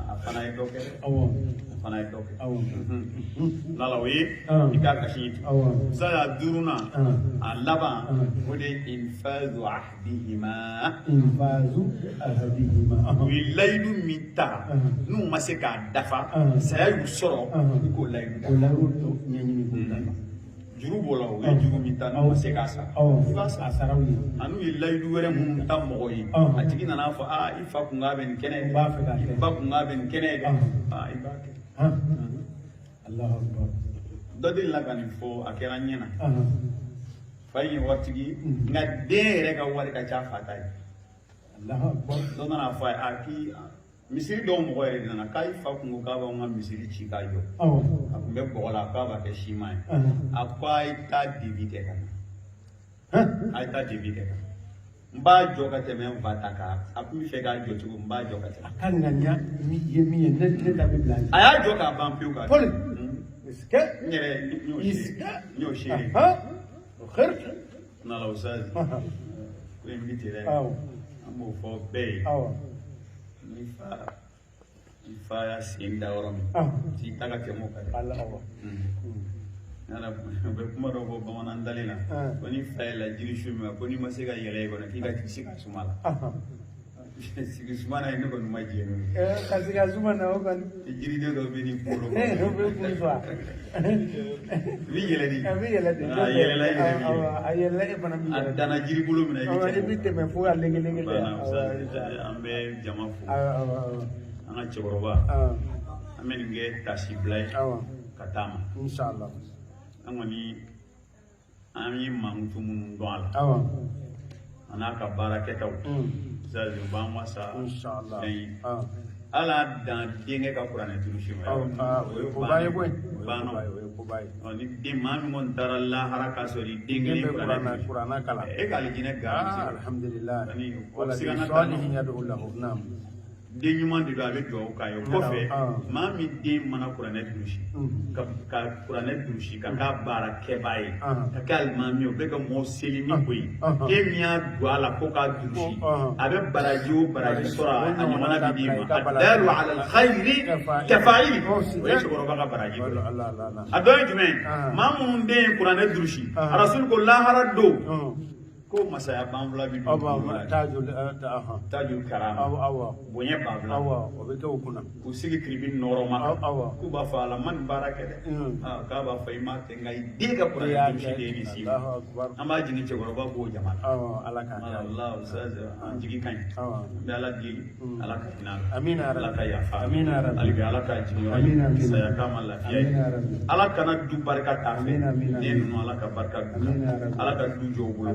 Speaker 1: a fana ye dɔ kɛ a fana ye dɔ kɛ lala o ye i k'a ka sinji tugu saya duurunan a laban o de ye infazu ahdihima u ye layidu min ta n'u ma se k'a dafa saya y'u sɔrɔ i k'o layidu dafa juru b'o la o ye juru min ta n'u ma se k'a sara i b'a sara a n'u ye layidu wɛrɛ minnu ta mɔgɔ ye a tigi nana fɔ i fa kun k'a bɛ nin kɛnɛ ye i ba kun k'a bɛ nin kɛnɛ ye dɛ i b'a kɛ dɔ delila ka nin fɔ a kɛra n ɲɛna fa in ye waritigi nka den yɛrɛ ka wari ka ca fa ta ye dɔ nana fɔ a k'i misiri dɔw mɔgɔ yɛrɛ de nana k'a fa kun ko k'a b'anw ka misiri ci k'a jɔ a kun bɛ bɔgɔ la k'a b'a kɛ siman ye a ko a ye taa dibi kɛ ka na a ye taa dibi kɛ ka na n b'a jɔ ka tɛmɛ n fa ta kan a kun bɛ fɛ k'a jɔ cogo n b'a jɔ ka tɛmɛ
Speaker 2: a ka ŋaniya ye min ye ne ta bɛ bila
Speaker 1: a y'a jɔ k'a ban pewu k'a
Speaker 2: Poli
Speaker 1: n yɛrɛ n y'o seere nala o sazi ko in bi tɛ dɛ an b'o fɔ bɛɛ ye ni fa y'a sen da yɔrɔ min t'i ta ka tɛmɛ o kan u bɛ kuma dɔ fɔ bamanan dalen na ko ni fa ye lajiri su min ko n'i ma se ka yɛlɛ i kɔnɔ k'i ka sigi suma la sigi suma na ye ne kɔni ma jɛ n'o ye
Speaker 2: ka sigi suma na o kɔni
Speaker 1: jiriden dɔ bɛ n'i kunkolo
Speaker 2: o bɛ kun fa
Speaker 1: i bɛ yɛlɛ de
Speaker 2: a bɛ yɛlɛ de
Speaker 1: a yɛlɛla i yɛrɛ
Speaker 2: a yɛlɛ e fana bɛ yɛlɛ
Speaker 1: a danna jiri bolo min na
Speaker 2: i bɛ tɛmɛ fo ka lege-lege de
Speaker 1: an bɛ jama fo an ka cɛkɔrɔba an bɛ nin kɛ tasibila ye ka taa ma
Speaker 2: inshallah
Speaker 1: an kɔni an ye mankutu minnu dɔn a la a n'a ka baara kɛtaw zazi u b'an wasa fɛn ye ala dan denkɛ ka kuranɛ turusi ma o ye koba ye koyi ni den maa min kɔni taara lahara k'a sɔrɔ i den kelen
Speaker 2: kuranɛ kalan
Speaker 1: e k'ale jinɛ garanti
Speaker 2: alhamdulillah
Speaker 1: ani
Speaker 2: wala salihin yad'u lahu naam
Speaker 1: den ɲuman de don a bɛ dugawu k'a ye o kɔfɛ maa min den mana kuranɛ durusi ka kuranɛ durusi ka k'a baara kɛbaa ye ka kɛ alimami ye o bɛ ka mɔgɔw seli ni o ye e min y'a don a la ko k'a durusi a bɛ baraji o baraji sɔrɔ a ɲɔgɔnna bɛ d'i ma ad-dalu ala al-khayri kafa'ili o ye cɛkɔrɔba ka baraji dɔ a dɔ ye jumɛn maa minnu den ye kuranɛ durusi rasul ko lahara don ko masaya banfula bi tajul karama bonya banfula
Speaker 2: o bɛ kɛ o kunna
Speaker 1: k'u sigi tribune nɔrɔma k'u b'a fɔ ala man baara kɛ dɛ k'a b'a fɔ i ma kɛ nka i den ka kuranɛ durusi de ye nin si an b'a jigin cɛkɔrɔba b'o jama
Speaker 2: ala ka
Speaker 1: an jigi ka ɲi n bɛ ala deli ala ka hinɛ
Speaker 2: amina
Speaker 1: ala ka yafa hali bi ala ka jigin saya k'a ma lafiya ye ala kana du barika t'a fɛ den ninnu ala ka barika du ala ka du jɔ u bolo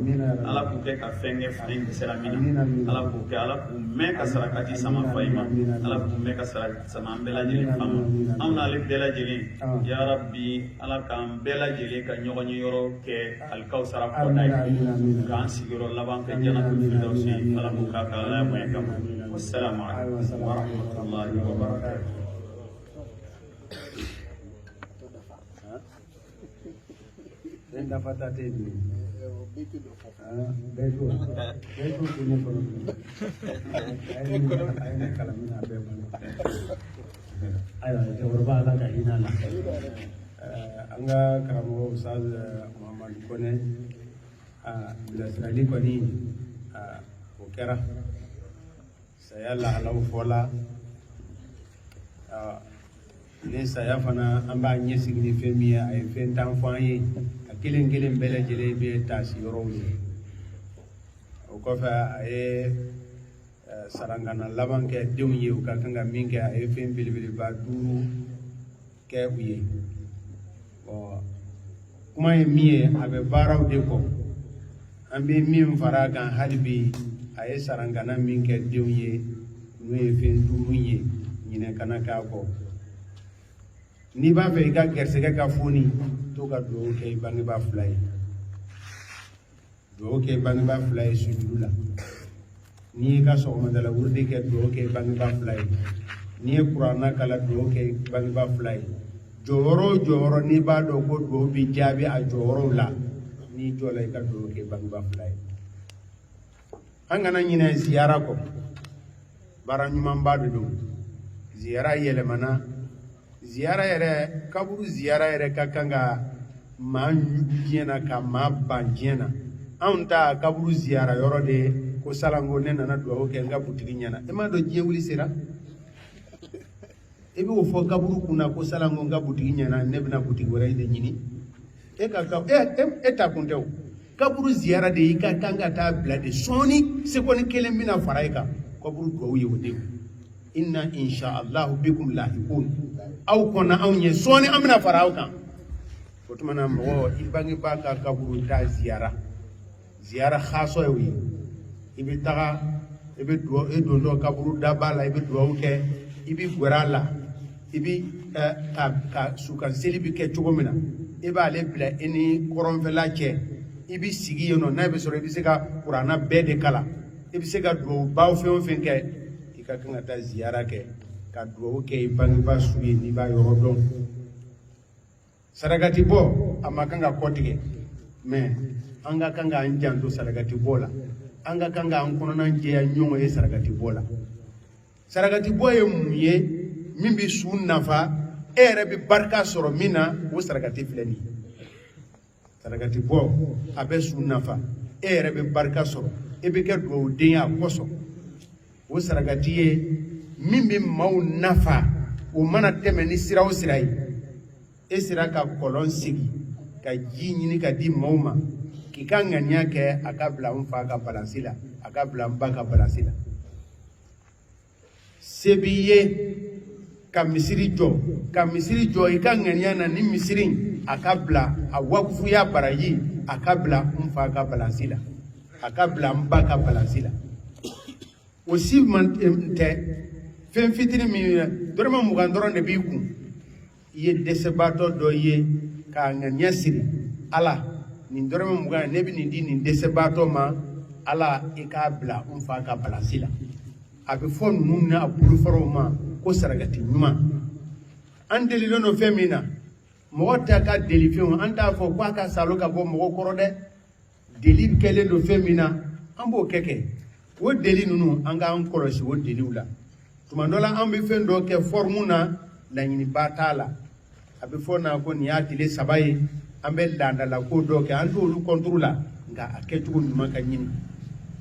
Speaker 1: ala k'u kɛ ka fɛn kɛ fa in sera min na ala k'u kɛ ala k'u mɛn ka sarakati sama fa in ma ala k'u mɛn ka sama an bɛɛ lajɛlen fa ma anw n'ale bɛɛ lajɛlen ya rabbi ala k'an bɛɛ lajɛlen ka ɲɔgɔn ye yɔrɔ kɛ alikawusara kɔnɔna ye k'an sigiyɔrɔ laban kɛ jannatul firdawsi ala k'u k'a ka ala bonya kama wassalamu alaikum wa rahmatullahi wa barakatuh.
Speaker 2: Betul punya problem. Ini kalau mina bebas. Ayo, coba ada kajian lah. Angga kamu Ustaz Muhammad Kone, bila sekali koni, okera. Saya lah lau fola. Ni saya fana amba nyesi ni femia ay fentan fanyi. Kelen bele jele be tasi yoro o ko fa ay sarangana laban ke dew ye ka kanga minke ay fen bilbil ba duru ke uye o kuma ye miye abe baraw de ko ambe min fara kan halbi ay sarangana minke dew ye no ye fen duru ye nyine kana ka ko ni ba fe ka gersege ka foni to ka do ke bangiba fulay sujudula ni ka so mandala wurde ke do ke bangiba fulay ni qur'ana kala do ke bangiba fulay joro ni ba do ko do bi jabi a joro la ni jolay ka do ke bangiba fulay hangana nyina ziyara ko bara nyuma ba do ziyara yele mana ziyara yɛrɛ kaburu ziyara yɛrɛ ka kan ka maa ɲugu ka maa ban diɲɛ na anw ta kaburu ziyara yɔrɔ de ko salanko ne nana dugawu kɛ n ka butigi ɲɛna e m'a dɔn diɲɛ wuli sera e b'o fɔ kaburu kunna ko salanko n ka butigi ɲɛna ne bɛna butigi wɛrɛ de ɲini e ta kun tɛ o kaburu ziyara de i ka kan ka taa bila de sɔɔni sekɔni kelen bɛna fara i kan kaburu dugawu ye o de inna insha allahu bikum lahiqun aw kɔnna anw ye sɔɔni an bɛna fara aw kan o tuma na mɔgɔ i bangebaa ka kaburu ta ziyara xaasɔ ye o ye i bɛ taga i bɛ dugawu i dontɔ kaburu daba la i bɛ dugawu kɛ i bɛ gwɛrɛ a la i bɛ ka sukan seli bɛ kɛ cogo min na i b'ale bila i ni kɔrɔnfɛla cɛ i bɛ sigi yen nɔ n'a bɛ sɔrɔ i bɛ se ka kuranna bɛɛ de kalan i bɛ se ka dugawu baw fɛn o fɛn kɛ i ka kan ka taa ziyara kɛ ka dugawu kɛ i bangebaa su ye n'i b'a yɔrɔ dɔn sarakati bɔ a ma kan ka kɔ tigɛ mɛ an ka kan k'an janto sarakati bɔ la an ka kan k'an kɔnɔna jɛya ɲɔgɔn ye sarakati bɔ la sarakati bɔ ye mun ye min bɛ su nafa e yɛrɛ bɛ barika sɔrɔ min na o sarakati filɛ nin ye sarakati bɔ a bɛ su nafa e yɛrɛ bɛ barika sɔrɔ e bɛ kɛ dugawuden ye a kosɔn o sarakati ye min bɛ maaw nafa o mana tɛmɛ ni sira o sira ye e sera ka kɔlɔn sigi ka ji ɲini ka di maaw ma k'i ka ŋaniya kɛ a ka bila n fa ka balansi la a ka bila n ba ka balansi la se b'i ye ka misiri jɔ i ka ŋaniya na ni misiri a ka bila a wakufuya baraji a ka bila n fa ka balansi la a ka bila n ba ka balansi la o si man tɛ fɛn fitinin min ye dɔrɔmɛ 20 dɔrɔn de b'i kun i ye dɛsɛbaatɔ dɔ ye k'a ŋaniya siri ala nin dɔrɔmɛ 20 ne bɛ nin di nin dɛsɛbaatɔ ma ala i k'a bila n fa ka balansi la a bɛ fɔ ninnu na a bolofaraw ma ko sarakati ɲuman an delilen no fɛn min na mɔgɔ t'a ka deli fɛnw an t'a fɔ ko a ka salo ka bɔ mɔgɔ kɔrɔ dɛ deli kɛlen don fɛn min na an b'o kɛ o deli ninnu an k'an kɔlɔsi o deliw la tuma dɔ la an bɛ fɛn dɔ kɛ forme na laɲiniba t'a la a bɛ fɔ na ko nin y'a tile 3 ye an bɛ laadala ko dɔ kɛ an t'olu contrôle la nka a kɛcogo ɲuman ka ɲini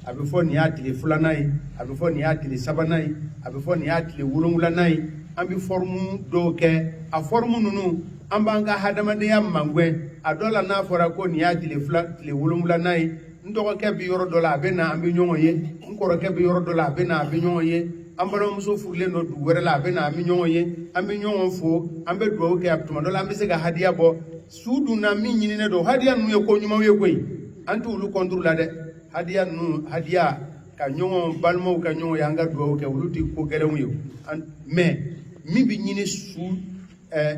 Speaker 2: a bɛ fɔ nin y'a tile 2nan ye a bɛ fɔ nin y'a tile 3nan ye a bɛ fɔ nin y'a tile 7nan ye an bɛ forme dɔw kɛ a forme ninnu an b'an ka hadamadenya mangwɛn a dɔ la n'a fɔra ko nin y'a tile 7nan ye n dɔgɔkɛ bɛ yɔrɔ dɔ la a bɛ na an bɛ ɲɔgɔn ye n kɔrɔkɛ bɛ yɔrɔ dɔ la a bɛ na a bɛ ɲɔgɔn ye an balimamuso furulen don dugu wɛrɛ la a bɛ na an bɛ ɲɔgɔn ye an bɛ ɲɔgɔn fo an bɛ dugawu kɛ tuma dɔ la an bɛ se ka hadiya bɔ su dunna min ɲininen don hadiya ninnu ye ko ɲumanw ye koyi an t'olu contrôle la dɛ hadiya ninnu hadiya ka ɲɔgɔn balimaw ka ɲɔgɔn ye an ka dugawu kɛ olu tɛ ko gɛlɛnw ye mais min bɛ ɲini su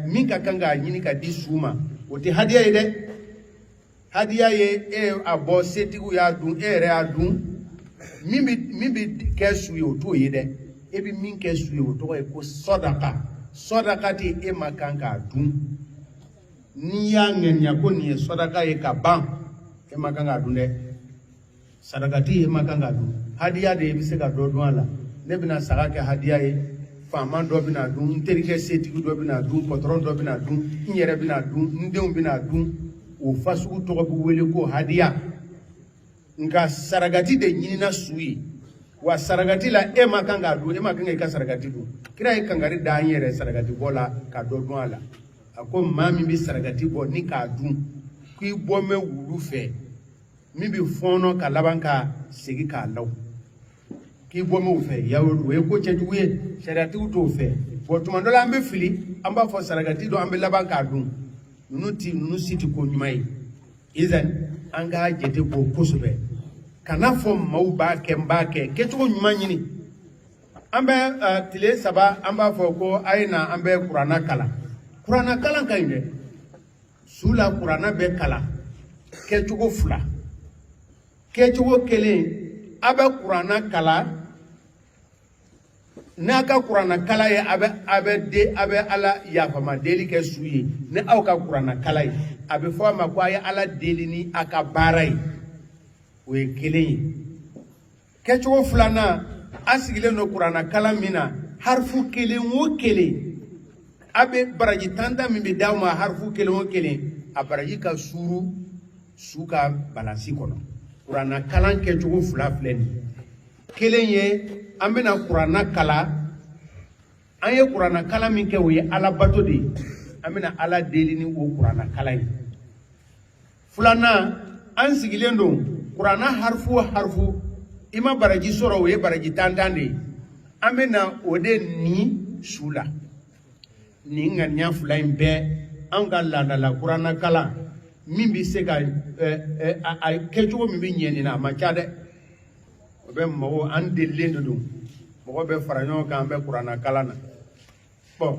Speaker 2: min ka kan k'a ɲini ka di su ma o tɛ hadiya ye dɛ hadiya ye e a bɔ setigiw y'a dun e yɛrɛ y'a dun min bɛ kɛ su ye o t'o ye dɛ e bɛ min kɛ su ye o tɔgɔ ye ko sɔdaka sɔdaka tɛ e ma kan k'a dun n'i y'a ŋaniya ko nin ye sɔdaka ye ka ban e ma kan k'a dun dɛ sadakati e ma kan k'a dun hadiya de e bɛ se ka dɔ dun a la ne bɛna saga kɛ hadiya ye faama dɔ bɛna dun n terikɛ setigi dɔ bɛna dun patron dɔ bɛna dun n yɛrɛ bɛna dun n denw bɛna dun o fasugu tɔgɔ bɛ wele ko hadiya nka sarakati de ɲinina su ye wa sarakati la e ma kan k'a dun e ma kan k'i ka sarakati dun kira ye kankari da an yɛrɛ sarakati bɔ la ka dɔ dun a la a ko maa min bɛ sarakati bɔ ni k'a dun k'i bɔ mɛn wulu fɛ min bɛ fɔɔnɔ ka laban ka segin k'a law k'i bɔ mɛn o fɛ o ye ko cɛjugu ye sariyatigiw t'o fɛ bɔn tuma dɔ la an bɛ fili an b'a fɔ sarakati dɔ an bɛ laban k'a dun ninnu si tɛ ko ɲuman ye izan an k'a jate bɔ kosɛbɛ kana fɔ maaw b'a kɛ n b'a kɛ kɛcogo ɲuman ɲini an bɛ tile 3 an b'a fɔ ko a ye na an bɛ kuranna kalan kuranna kalan ka ɲi dɛ su la kuranna bɛ kalan kɛcogo 2 kɛcogo 1 a bɛ kuranna kalan n'a ka kuranna kalan ye a bɛ ala yafama deli kɛ su ye ni aw ka kuranna kalan ye a bɛ fɔ a ma ko a ye ala deli ni a ka baara ye o ye 1 ye kɛcogo 2nan a sigilen don kuranna kalan min na harifu 1 o 1 a bɛ baraji 10 min bɛ d'aw ma harifu 1 o 1 a baraji ka suuru su ka balansi kɔnɔ kuranna kalan kɛcogo 2 filɛ nin 1 ye an bɛna kuranna kalan an ye kuranna kalan min kɛ o ye ala bato de ye an bɛna ala deli ni o kuranna kalan ye 2nan an sigilen don kuranna harifu o harifu i ma baraji sɔrɔ o ye baraji 10 de ye an bɛna o de ni su la nin ŋaniya 2 in bɛɛ an ka laadala kuranna kalan min bɛ se ka a kɛcogo min bɛ ɲɛ nin na a ma ca dɛ o bɛ mɔgɔ an delilen de don mɔgɔ bɛ fara ɲɔgɔn kan an bɛ kuranna kalan na bɔn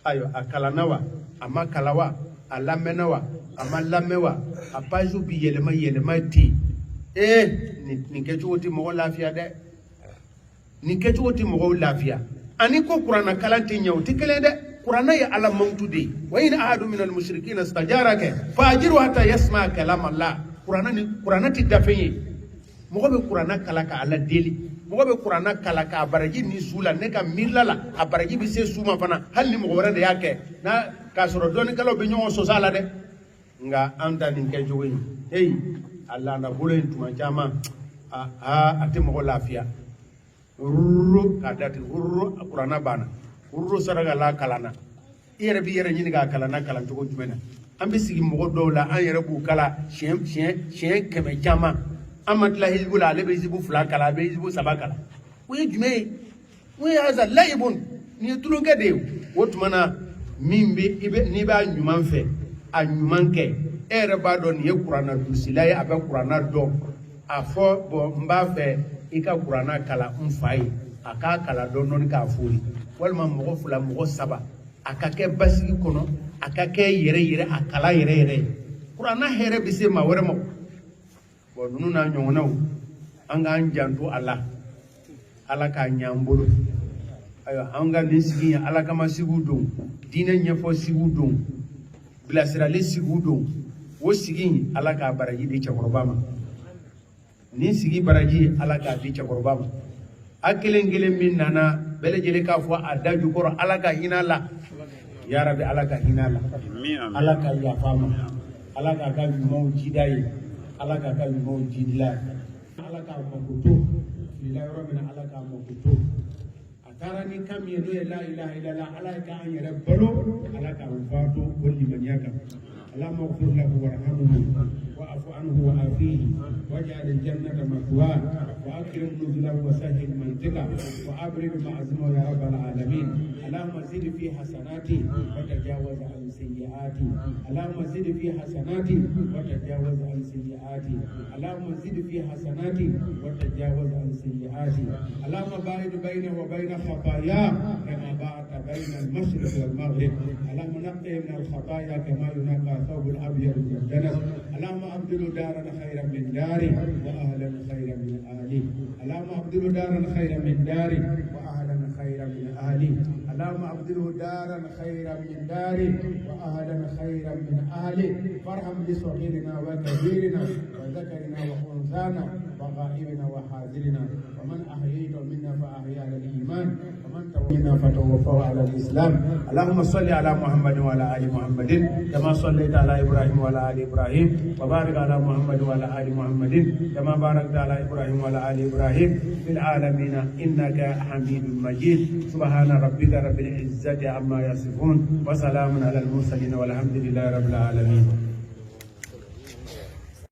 Speaker 2: ayiwa a kalanna wa a ma kalan wa a lamɛnna wa a ma lamɛn wa a pajiw bɛ yɛlɛma ten nin kɛcogo tɛ mɔgɔ lafiya dɛ nin kɛcogo tɛ mɔgɔw lafiya ani ko kuranna kalan tɛ ɲɛ o tɛ kelen dɛ kuranna ye ala mankutu de ye wa in ahadu minal mushrikina istajaraka fa'ajiru hatta yasma kalam Allah kuranna tɛ dafɛn ye mɔgɔ bɛ kuranna kalan ka ala deli mɔgɔ bɛ kuranna kalan ka baraji ni su la ne ka miirila la a baraji bɛ se su ma fana hali ni mɔgɔ wɛrɛ de y'a kɛ n'a k'a sɔrɔ dɔnnikɛlaw bɛ ɲɔgɔn sɔsɔ a la dɛ nka an ta nin kɛcogo in a laada bolo in tuma caman a tɛ mɔgɔ lafiya rururu k'a dati rururu a kuranna banna rururu saraka la kalanna i yɛrɛ b'i yɛrɛ ɲini k'a kalanna kalan cogo jumɛn na an bɛ sigi mɔgɔ dɔw la an yɛrɛ b'u kala siɲɛ 100 caman an ma tila hizibu la ale bɛ hizibu 2 kalan a bɛ hizibu 3 kalan o ye jumɛn ye o ye aza layibun nin ye tulonkɛ de ye o tuma na min bɛ n'i b'a ɲuman fɛ a ɲuman kɛ e yɛrɛ b'a dɔn nin ye kuranna dusila ye a bɛ kuranna dɔn a fɔ bɔn n b'a fɛ i ka kuranna kalan n fa ye a k'a kalan dɔɔnin k'a fori walima mɔgɔ 2 mɔgɔ 3 a ka kɛ basigi kɔnɔ a ka kɛ yɛrɛ a kala yɛrɛ kuranna hɛrɛ bɛ se maa wɛrɛ ma bon ninnu n'a ɲɔgɔnnaw an k'an janto a la ala ka nyambolo ayo anga nisigi ala kama sigudo dina nyefo sigudo bilasirali sigudo wo sigi ala ka baraji di chakorobama ni sigi baraji ala ka di chakorobama akelen min nana bele jele ka fo adaju koro ala ka hinala ya rabbi ala ka hinala ala ka ya fama ala ka ga mo jidai ala ka ga mo jidila ala ka makuto billahi rabbina ala ka makuto atarani kam yedo la ilaha illallah ala ka an yara balo ala ka fato kulli man yaka اللهم اغفر له وارحمه واعف عنه وعافيه واجعل الجنة مثواه واكرم نزله وسهل منزله وابرد معزمه يا رب العالمين اللهم زد في حسناته وتجاوز عن سيئاته اللهم زد في حسناته وتجاوز عن سيئاته اللهم زد في حسناته وتجاوز عن سيئاته اللهم باعد بينه وبين خطاياه كما باعدت بين المشرق والمغرب اللهم نقه من الخطايا كما ينقى الثوب الابيض من الدنس اللهم ابدل دارا خيرا من داره واهلا خيرا من اهله اللهم ابدل دارا خيرا من داره واهلا خيرا من اهله اللهم ابدله دارا خيرا من داره واهلا خيرا من اهله فارحم بصغيرنا وكبيرنا وذكرنا وانثانا وغائبنا وحاضرنا ومن احييته منا فاحيا على الايمان ومن توفينا فتوفاه على الاسلام اللهم صل على محمد وعلى ال محمد كما صليت على ابراهيم وعلى ال ابراهيم وبارك على محمد وعلى ال محمد كما باركت على ابراهيم وعلى ال ابراهيم في العالمين انك حميد مجيد سبحان ربك رب العزه عما يصفون وسلام على المرسلين والحمد لله رب العالمين.